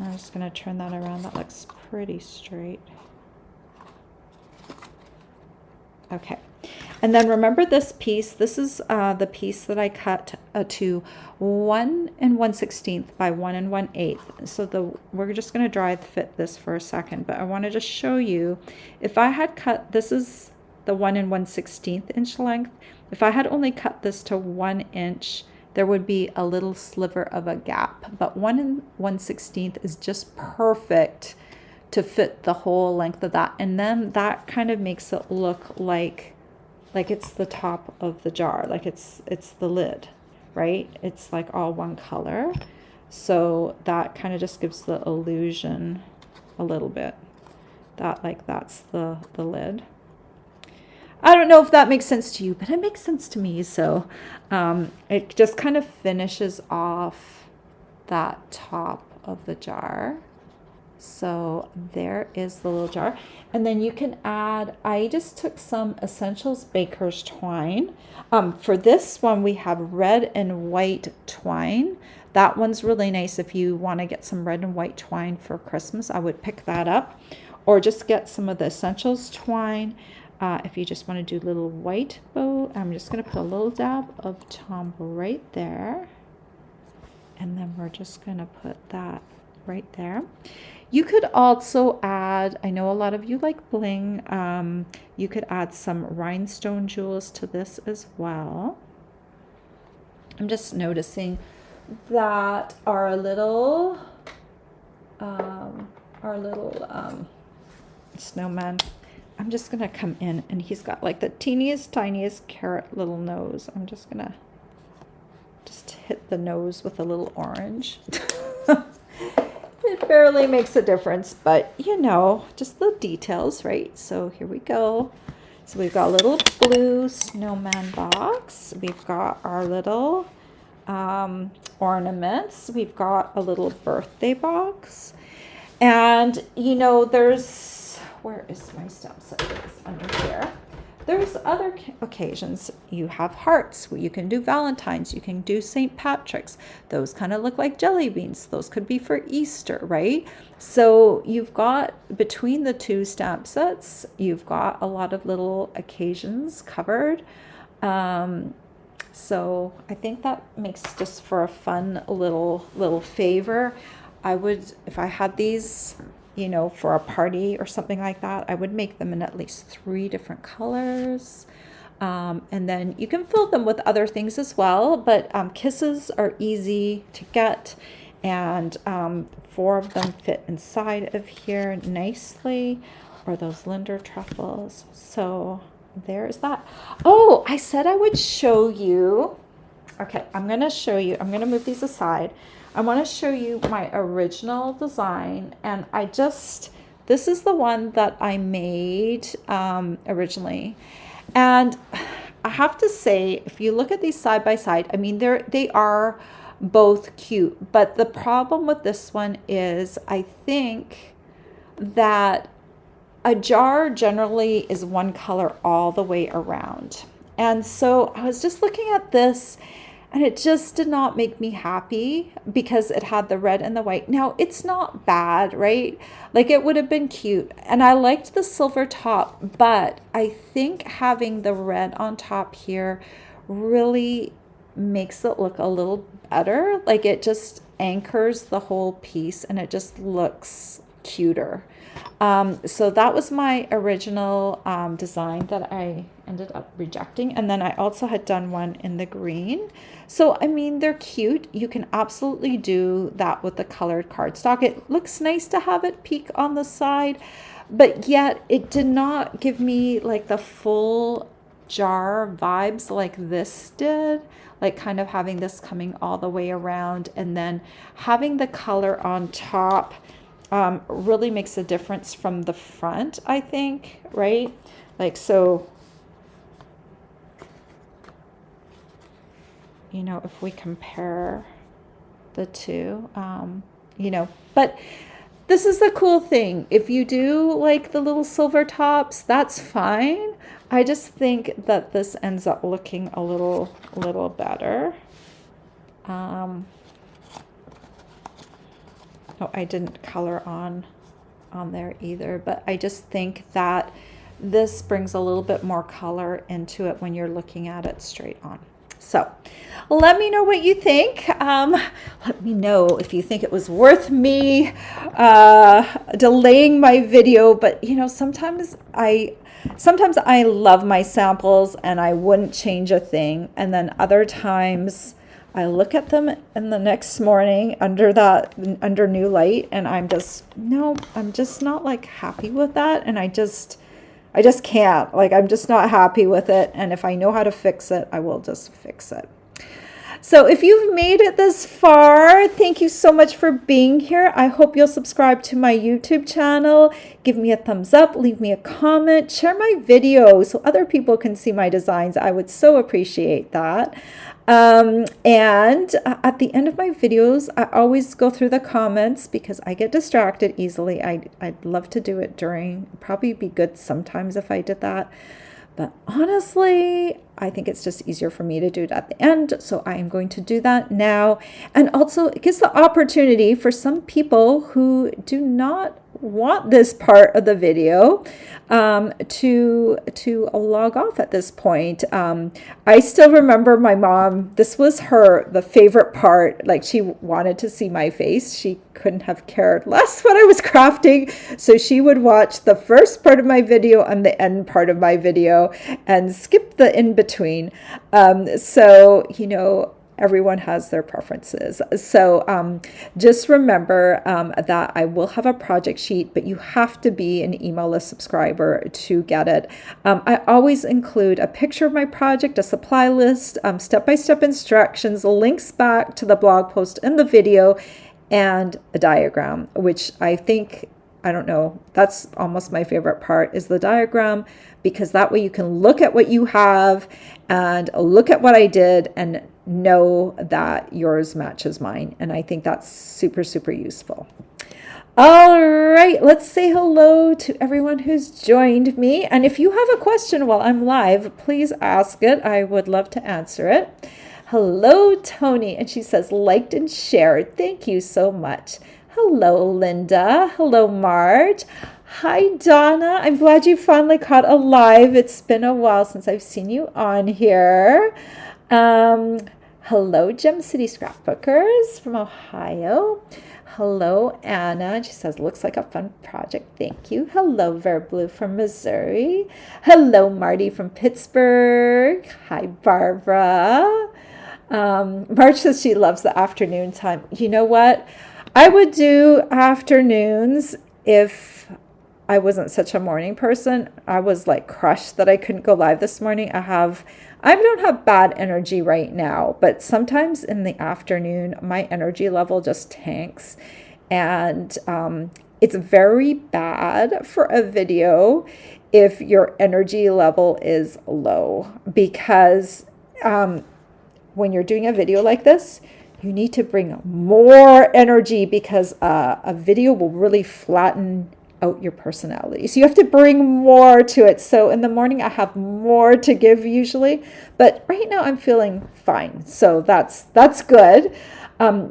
I'm just going to turn that around. That looks pretty straight. Okay. And then remember this piece. This is the piece that I cut to 1 1/16 by 1 1/8. So we're just going to dry fit this for a second, but I wanted to show you, if I had cut, this is the 1 1/16 inch length. If I had only cut this to 1 inch, there would be a little sliver of a gap, but 1 1/16 is just perfect to fit the whole length of that. And then that kind of makes it look like it's the top of the jar, like it's the lid, right? It's like all one color. So that kind of just gives the illusion a little bit that like that's the lid. I don't know if that makes sense to you, but it makes sense to me. So it just kind of finishes off that top of the jar. So there is the little jar. And then you can add, I just took some Essentials Baker's twine. For this one, we have red and white twine. That one's really nice if you want to get some red and white twine for Christmas. I would pick that up. Or just get some of the Essentials twine. If you just want to do little white bow, I'm just going to put a little dab of Tombow right there. And then we're just going to put that right there. You could also add, I know a lot of you like bling, you could add some rhinestone jewels to this as well. I'm just noticing that our little snowman, I'm just gonna come in, and he's got like the teeniest, tiniest carrot little nose. I'm just gonna hit the nose with a little orange. It barely makes a difference, but you know, just the details, right? So here we go. So we've got a little blue snowman box. We've got our little ornaments. We've got a little birthday box. And you know, where is my stamp set? It's under here. There's other occasions. You have hearts. You can do Valentine's. You can do St. Patrick's. Those kind of look like jelly beans. Those could be for Easter, right? So you've got, between the two stamp sets, you've got a lot of little occasions covered. So I think that makes just for a fun little favor. I would, if I had these, you know, for a party or something like that, I would make them in at least 3 different colors. And then you can fill them with other things as well, but kisses are easy to get, and 4 of them fit inside of here nicely, or those Linder truffles. So there's that. Oh, I said I would show you. Okay, I'm going to show you. I'm going to move these aside. I want to show you my original design, and this is the one that I made originally. And I have to say, if you look at these side by side, I mean, they are both cute, but the problem with this one is I think that a jar generally is one color all the way around. And so I was just looking at this, and it just did not make me happy because it had the red and the white. Now, it's not bad, right? Like, it would have been cute. And I liked the silver top, but I think having the red on top here really makes it look a little better. Like, it just anchors the whole piece, and it just looks cuter. So that was my original design that I ended up rejecting. And then I also had done one in the green. So, I mean, they're cute. You can absolutely do that with the colored cardstock. It looks nice to have it peek on the side, but yet it did not give me like the full jar vibes like this did, like kind of having this coming all the way around and then having the color on top really makes a difference from the front, I think, right? Like, so, you know, if we compare the two, you know, but this is the cool thing. If you do like the little silver tops, that's fine. I just think that this ends up looking a little better. Oh, I didn't color on there either, but I just think that this brings a little bit more color into it when you're looking at it straight on. So let me know what you think. Let me know if you think it was worth me delaying my video, but you know, sometimes I love my samples and I wouldn't change a thing. And then other times I look at them in the next morning under new light and I'm just not like happy with that. And I just can't, like, I'm just not happy with it. And if I know how to fix it, I will just fix it. So if you've made it this far, thank you so much for being here. I hope you'll subscribe to my YouTube channel. Give me a thumbs up, leave me a comment, share my video so other people can see my designs. I would so appreciate that. And at the end of my videos, I always go through the comments because I get distracted easily. I'd love to do it during, probably be good sometimes if I did that. But honestly, I think it's just easier for me to do it at the end. So I am going to do that now. And also it gives the opportunity for some people who do not want this part of the video to log off at this point. I still remember my mom, this was the favorite part. Like, she wanted to see my face. She couldn't have cared less what I was crafting. So she would watch the first part of my video and the end part of my video and skip the in-between. So, you know, everyone has their preferences. So just remember that I will have a project sheet, but you have to be an email list subscriber to get it. I always include a picture of my project, a supply list, step-by-step instructions, links back to the blog post in the video, and a diagram, which I think, I don't know, that's almost my favorite part, is the diagram, because that way you can look at what you have and look at what I did and know that yours matches mine. And I think that's super, super useful. All right, let's say hello to everyone who's joined me. And if you have a question while I'm live, please ask it. I would love to answer it. Hello, Tony. And she says, liked and shared. Thank you so much. Hello, Linda. Hello, Marge. Hi, Donna. I'm glad you finally caught a live. It's been a while since I've seen you on here. Hello, Gem City Scrapbookers from Ohio. Hello, Anna. She says, looks like a fun project. Thank you. Hello, Verblue from Missouri. Hello, Marty from Pittsburgh. Hi, Barbara. Marge says she loves the afternoon time. You know what? I would do afternoons if I wasn't such a morning person. I was like crushed that I couldn't go live this morning. I don't have bad energy right now, but sometimes in the afternoon, my energy level just tanks. And it's very bad for a video if your energy level is low, because when you're doing a video like this, you need to bring more energy, because a video will really flatten out your personality. So you have to bring more to it. So in the morning, I have more to give usually, but right now I'm feeling fine. So that's good.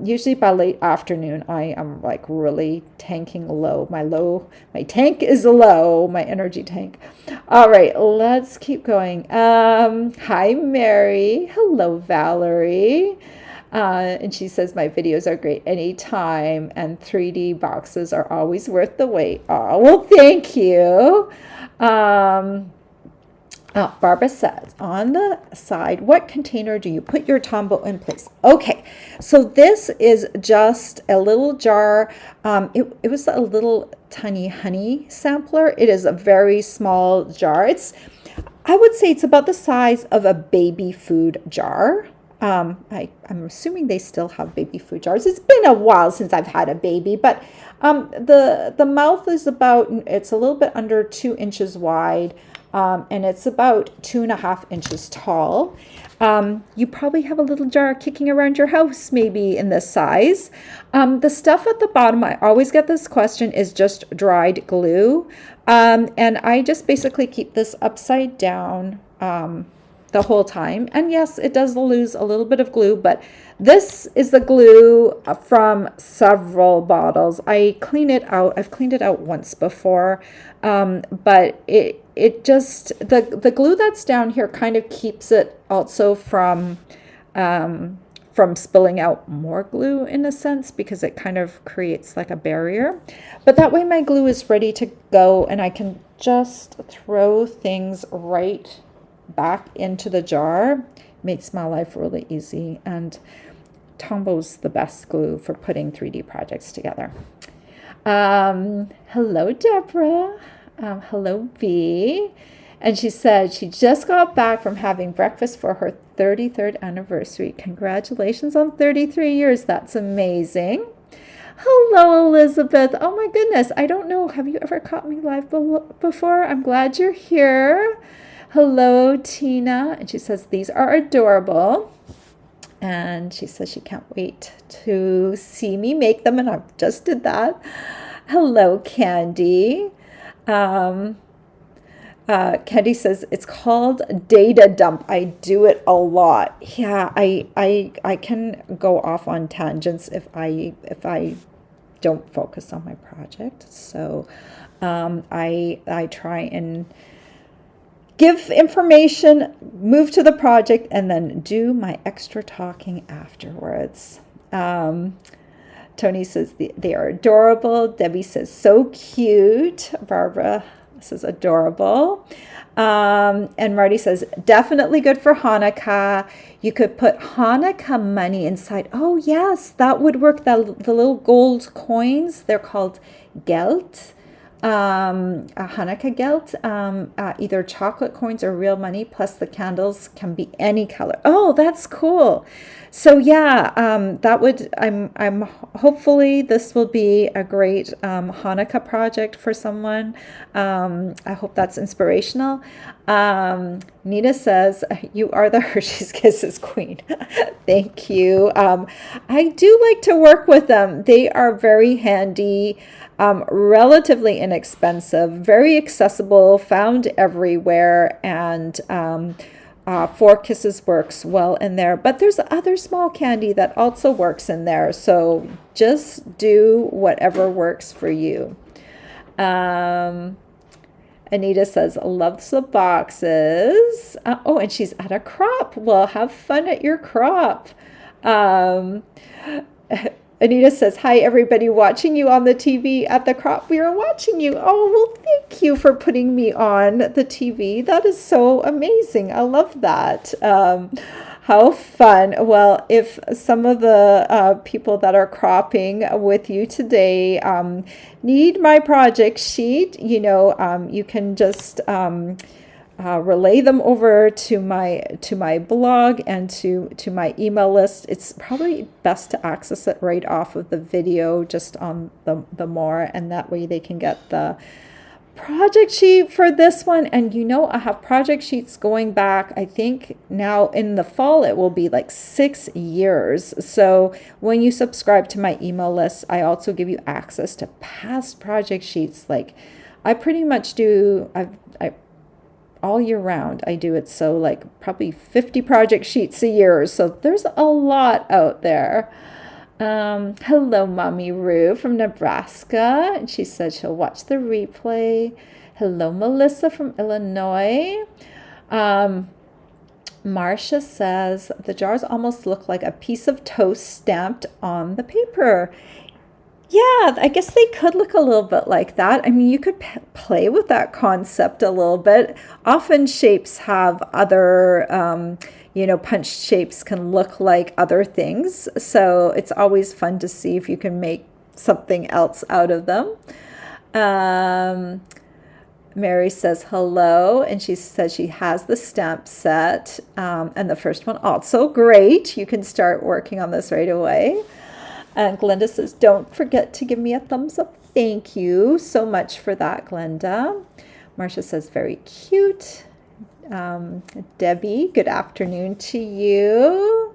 Usually by late afternoon, I am like really tanking low. My tank is low, my energy tank. All right, let's keep going. Hi, Mary. Hello, Valerie. And she says, my videos are great anytime, and 3D boxes are always worth the wait. Oh, well, thank you. Barbara says, on the side, what container do you put your Tombow in place? Okay, so this is just a little jar. It was a little tiny honey sampler. It is a very small jar. I would say it's about the size of a baby food jar. I'm assuming they still have baby food jars. It's been a while since I've had a baby, but the mouth is it's a little bit under 2 inches wide. And it's about 2.5 inches tall. You probably have a little jar kicking around your house, maybe in this size. The stuff at the bottom, I always get this question, is just dried glue. And I just basically keep this upside down the whole time. And yes, it does lose a little bit of glue, but this is the glue from several bottles. I clean it out. I've cleaned it out once before, but it just, the glue that's down here kind of keeps it also from spilling out more glue in a sense, because it kind of creates like a barrier. But that way my glue is ready to go, and I can just throw things right back into the jar. Makes my life really easy, and Tombow's the best glue for putting 3D projects together. Hello, Deborah. Hello, B. And she said she just got back from having breakfast for her 33rd anniversary. Congratulations on 33 years. That's amazing. Hello, Elizabeth. Oh my goodness. I don't know. Have you ever caught me live before? I'm glad you're here. Hello, Tina. And she says, these are adorable. And she says she can't wait to see me make them. And I just did that. Hello, Candy. Candy says it's called data dump. I do it a lot. Yeah, I can go off on tangents if I don't focus on my project. So I try and give information, move to the project, and then do my extra talking afterwards. Tony says they are adorable. Debbie says so cute. Barbara says adorable. And Marty says definitely good for Hanukkah. You could put Hanukkah money inside. Oh yes, that would work. The little gold coins, they're called gelt. Hanukkah gelt, either chocolate coins or real money, plus the candles can be any color. Oh, that's cool. So yeah, I'm hopefully this will be a great Hanukkah project for someone. I hope that's inspirational. Nita says, you are the Hershey's Kisses queen. Thank you. I do like to work with them. They are very handy. Relatively inexpensive, very accessible, found everywhere, and 4 Kisses works well in there. But there's other small candy that also works in there, so just do whatever works for you. Anita says, loves the boxes. Oh, and she's at a crop. Well, have fun at your crop. Anita says, hi, everybody watching you on the TV at the crop. We are watching you. Oh, well, thank you for putting me on the TV. That is so amazing. I love that. How fun. Well, if some of the people that are cropping with you today need my project sheet, you can just relay them over to my blog and to my email list. It's probably best to access it right off of the video, just on the more, and that way they can get the project sheet for this one. And I have project sheets going back, I think now in the fall it will be like 6 years. So when you subscribe to my email list, I also give you access to past project sheets. Like I pretty much do, I all year round I do it, so like probably 50 project sheets a year, so there's a lot out there. Hello, Mommy Rue from Nebraska, and she said she'll watch the replay. Hello, Melissa from Illinois. Marcia says the jars almost look like a piece of toast stamped on the paper. Yeah, I guess they could look a little bit like that. I mean, you could play with that concept a little bit. Often shapes have other, punch shapes can look like other things. So it's always fun to see if you can make something else out of them. Um, Mary says hello, and she says she has the stamp set, and the first one also great. You can start working on this right away. And Glenda says, don't forget to give me a thumbs up. Thank you so much for that, Glenda. Marcia says, very cute. Debbie, good afternoon to you.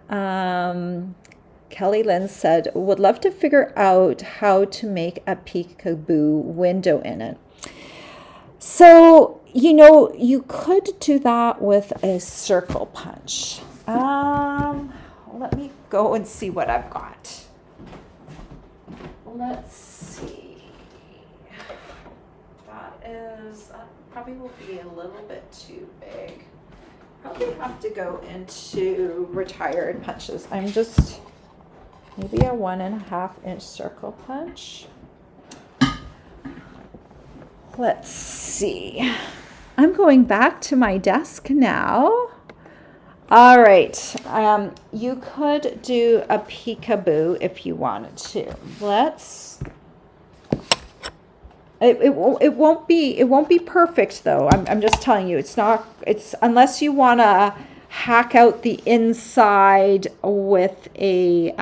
Kelly Lynn said, would love to figure out how to make a peekaboo window in it. So, you could do that with a circle punch. Let me go and see what I've got. Let's see. That probably will be a little bit too big. Probably have to go into retired punches. I'm just maybe a 1.5 inch circle punch. Let's see. I'm going back to my desk now. All right. You could do a peekaboo if you wanted to. It won't be perfect though. I'm just telling you, it's unless you want to hack out the inside with a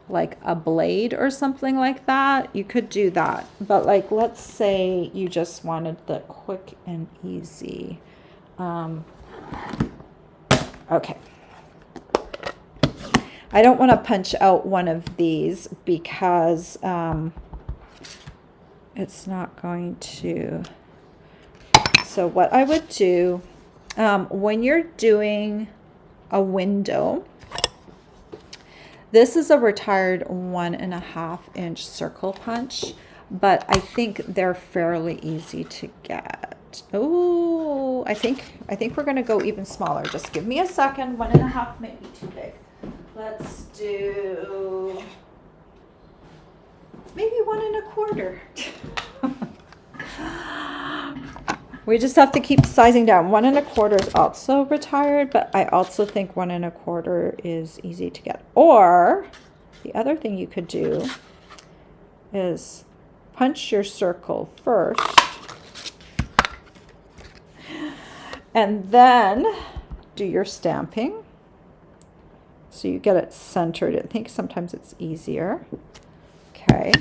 like a blade or something like that, you could do that. But like, let's say you just wanted the quick and easy. Okay. I don't want to punch out one of these because it's not going to. So what I would do when you're doing a window, this is a retired 1.5 inch circle punch, but I think they're fairly easy to get. Oh, I think we're gonna go even smaller. Just give me a second. 1.5 might be too big. Let's do maybe 1.25. We just have to keep sizing down. 1.25 is also retired, but I also think 1.25 is easy to get. Or the other thing you could do is punch your circle first and then do your stamping. So you get it centered. I think sometimes it's easier. Okay.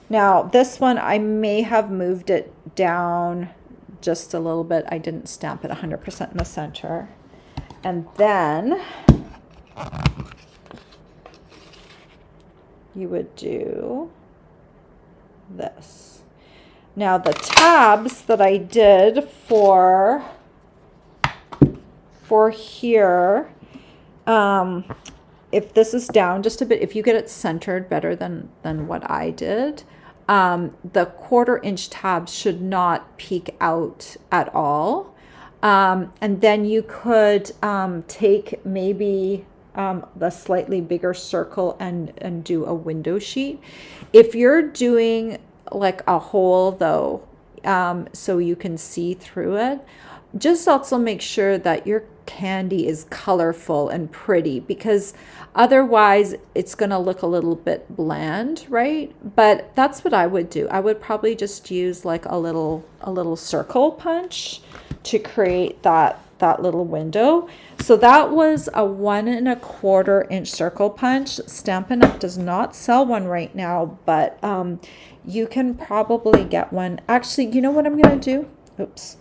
Now this one, I may have moved it down just a little bit. I didn't stamp it 100% in the center. And then you would do this. Now the tabs that I did for here, if this is down just a bit, if you get it centered better than what I did, the 1/4 inch tabs should not peek out at all. And then you could take maybe the slightly bigger circle and do a window sheet. If you're doing like a hole though, so you can see through it, just also make sure that your candy is colorful and pretty, because otherwise it's going to look a little bit bland, right? But that's what I would do. I would probably just use like a little circle punch to create that little window. So that was a 1.25 inch circle punch. Stampin' Up! Does not sell one right now, but you can probably get one. Actually, you know what I'm going to do? Oops.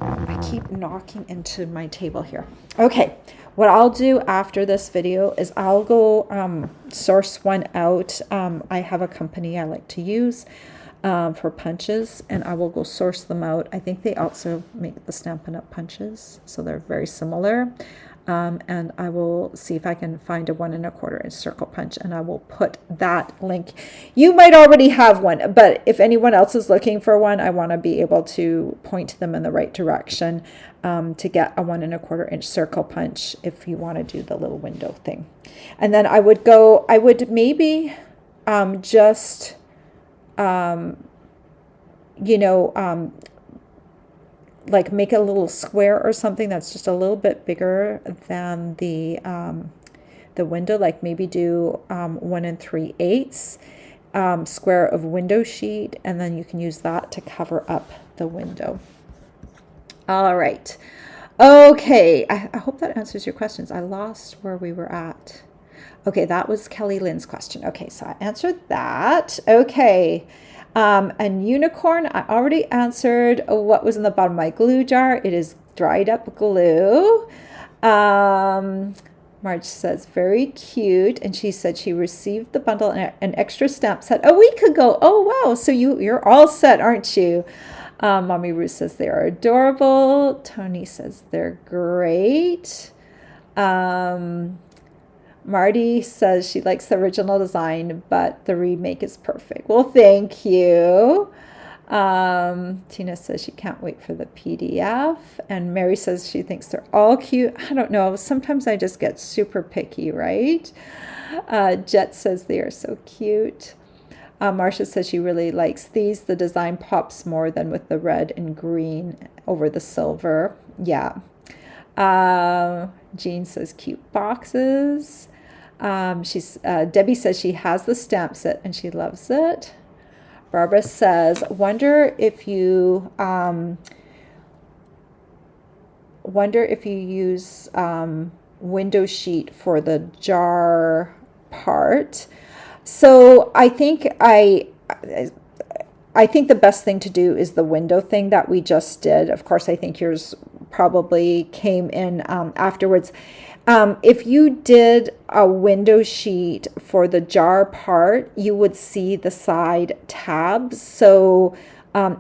I keep knocking into my table here. Okay, what I'll do after this video is I'll go source one out. I have a company I like to use for punches, and I will go source them out. I think they also make the Stampin' Up! Punches, so they're very similar. And I will see if I can find a 1.25 inch circle punch, and I will put that link. You might already have one, but if anyone else is looking for one, I want to be able to point them in the right direction. to get a 1 1/4 inch circle punch if you want to do the little window thing. And then I would maybe just, you know, like make a little square or something that's just a little bit bigger than the window, like maybe do 1 3/8 square of window sheet, and then you can use that to cover up the window. All right. Okay. I hope that answers your questions. I lost where we were at. Okay, that was Kelly Lynn's question. Okay, so I answered that. Okay. And unicorn, I already answered what was in the bottom of my glue jar. It is dried up glue. Marge says, very cute. And she said she received the bundle and an extra stamp set a week ago. Oh, wow. So you're all set, aren't you? Mommy Ruth says they are adorable. Tony says they're great. Marty says she likes the original design, but the remake is perfect. Well, thank you. Tina says she can't wait for the PDF. And Mary says she thinks they're all cute. I don't know. Sometimes I just get super picky, right? Jet says they are so cute. Marcia says she really likes these. The design pops more than with the red and green over the silver. Yeah. Jean says cute boxes. Debbie says she has the stamp set and she loves it. Barbara says, wonder if you use window sheet for the jar part. So I think the best thing to do is the window thing that we just did. Of course, I think yours probably came in afterwards. If you did a window sheet for the jar part, you would see the side tabs, so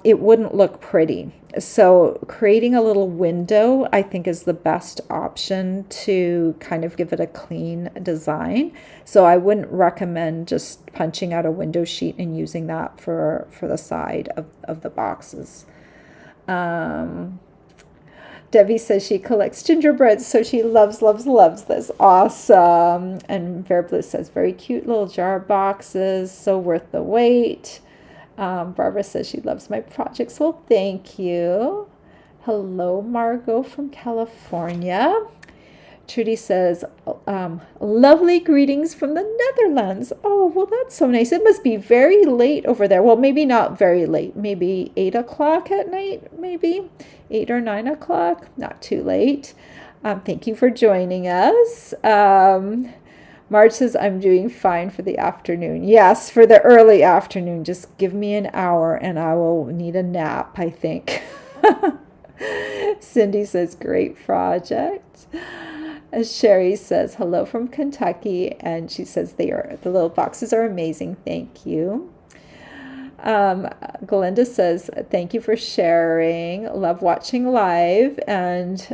it wouldn't look pretty. So creating a little window, I think, is the best option to kind of give it a clean design. So I wouldn't recommend just punching out a window sheet and using that for the side of the boxes. Debbie says she collects gingerbreads, so she loves this. Awesome. And Vera Blue says, very cute little jar boxes, so worth the wait. Barbara says she loves my projects. Well, thank you. Hello, Margot from California. Trudy says, lovely greetings from the Netherlands. Oh, well, that's so nice. It must be very late over there. Well, maybe not very late. Maybe 8 o'clock at night, maybe 8 or 9 o'clock. Not too late. Thank you for joining us. Marge says, I'm doing fine for the afternoon. Yes, for the early afternoon. Just give me an hour and I will need a nap, I think. Cindy says, great project. Sherry says, hello from Kentucky. And she says, the little boxes are amazing. Thank you. Galinda says, thank you for sharing. Love watching live. And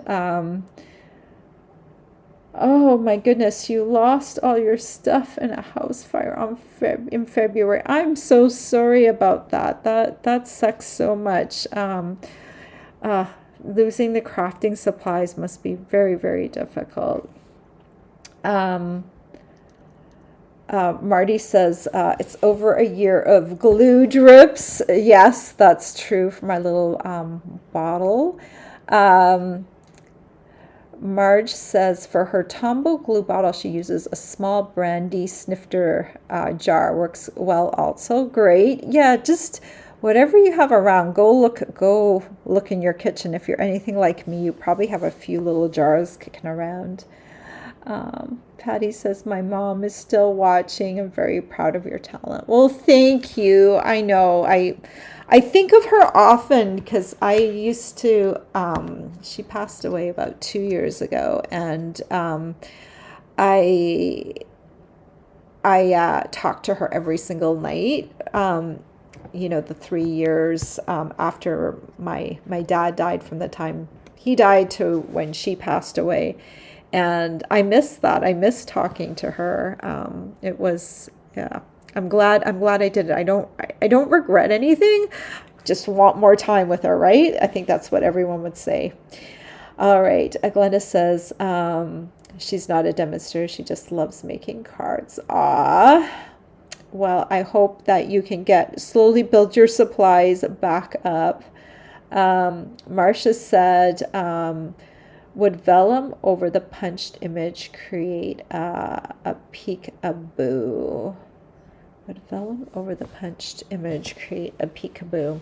oh my goodness, you lost all your stuff in a house fire in February. I'm so sorry about that. That sucks so much. Losing the crafting supplies must be very, very difficult. Marty says, it's over a year of glue drips. Yes, that's true for my little bottle. Marge says for her Tombow glue bottle, she uses a small brandy snifter jar. Works well also. Great. Yeah, just whatever you have around, go look in your kitchen. If you're anything like me, you probably have a few little jars kicking around. Patty says, my mom is still watching. I'm very proud of your talent. Well, thank you. I know. I think of her often because I used to, she passed away about 2 years ago, and I talked to her every single night, the 3 years after my dad died, from the time he died to when she passed away. And I miss that. I miss talking to her. It was, yeah. I'm glad I did it. I don't regret anything. Just want more time with her, right? I think that's what everyone would say. All right. Glenda says she's not a demonstrator. She just loves making cards. Ah. Well, I hope that you can slowly build your supplies back up. Marcia said, would vellum over the punched image create a peekaboo? Would vellum over the punched image create a peekaboo?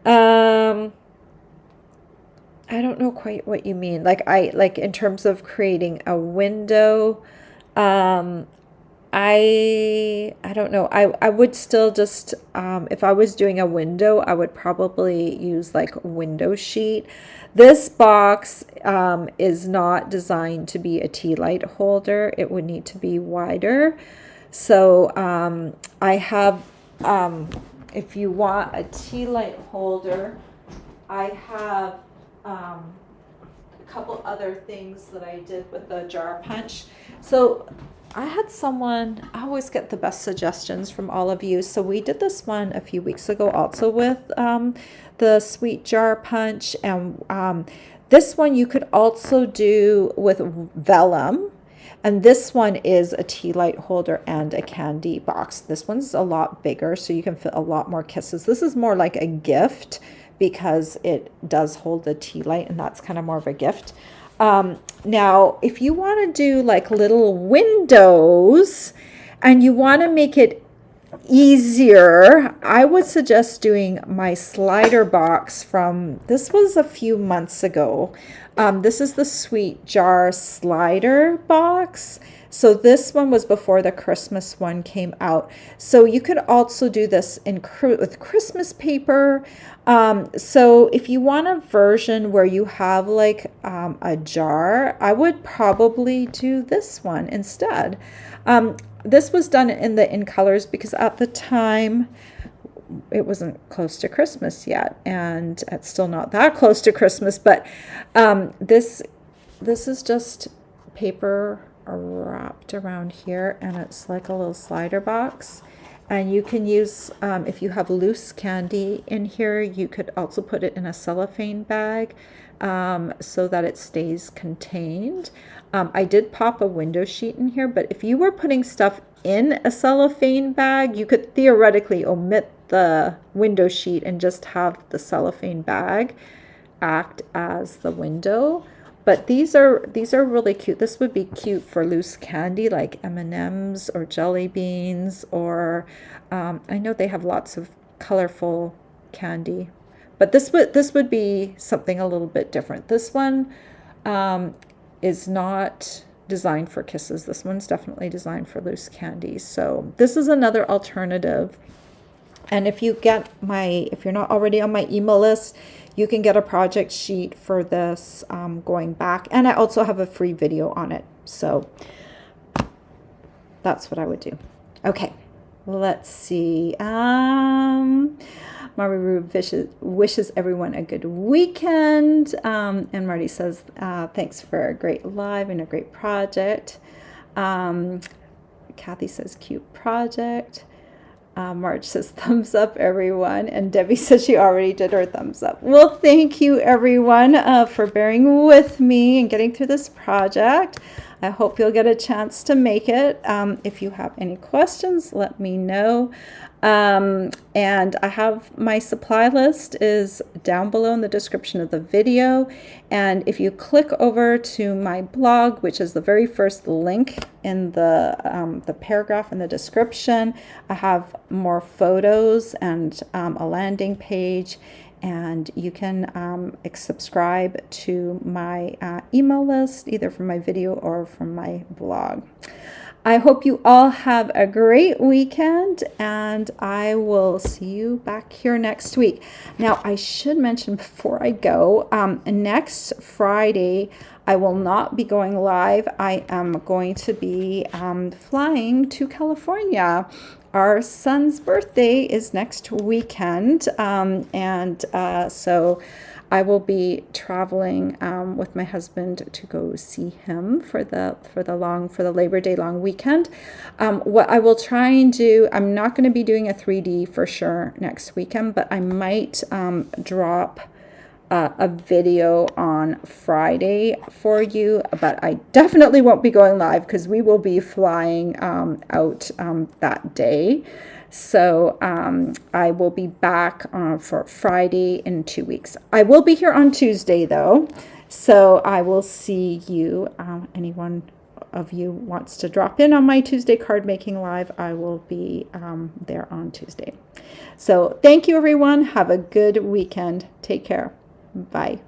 I don't know quite what you mean. Like in terms of creating a window. I don't know. I would still just if I was doing a window, I would probably use like window sheet. This box is not designed to be a tea light holder. It would need to be wider. So I have, if you want a tea light holder, I have a couple other things that I did with the jar punch. So I had someone, I always get the best suggestions from all of you. So we did this one a few weeks ago also with the sweet jar punch. And this one you could also do with vellum. And this one is a tea light holder and a candy box. This one's a lot bigger, so you can fit a lot more kisses. This is more like a gift because it does hold the tea light, and that's kind of more of a gift. Now, if you want to do like little windows and you want to make it easier, I would suggest doing my slider box from, this was a few months ago. This is the Sweet Jar slider box. So this one was before the Christmas one came out. So you could also do this with Christmas paper. So if you want a version where you have like a jar, I would probably do this one instead. This was done in colors because at the time it wasn't close to Christmas yet, and it's still not that close to Christmas, but this is just paper wrapped around here, and it's like a little slider box. And you can use, if you have loose candy in here, you could also put it in a cellophane bag so that it stays contained. I did pop a window sheet in here, but if you were putting stuff in a cellophane bag, you could theoretically omit the window sheet and just have the cellophane bag act as the window. But these are really cute. This would be cute for loose candy like M&Ms or jelly beans, or I know they have lots of colorful candy. But this would be something a little bit different. This one is not designed for kisses. This one's definitely designed for loose candy. So this is another alternative. And if you're not already on my email list, you can get a project sheet for this going back. And I also have a free video on it. So that's what I would do. Okay, let's see. Mariru wishes everyone a good weekend. And Marty says, thanks for a great live and a great project. Kathy says, cute project. Marge says, thumbs up, everyone. And Debbie says she already did her thumbs up. Well, thank you, everyone, for bearing with me and getting through this project. I hope you'll get a chance to make it. If you have any questions, let me know. And I have my supply list is down below in the description of the video. And if you click over to my blog, which is the very first link in the paragraph in the description, I have more photos and a landing page. And you can subscribe to my email list, either from my video or from my blog. I hope you all have a great weekend, and I will see you back here next week. Now, I should mention before I go, next Friday, I will not be going live. I am going to be flying to California. Our son's birthday is next weekend, so I will be traveling with my husband to go see him for the Labor Day long weekend. What I will try and do, I'm not going to be doing a 3D for sure next weekend, but I might drop a video on Friday for you, but I definitely won't be going live because we will be flying out that day. So I will be back for Friday in 2 weeks. I will be here on Tuesday though, so I will see you. Anyone of you wants to drop in on my Tuesday card making live, I will be there on Tuesday. So thank you everyone. Have a good weekend. Take care. Bye.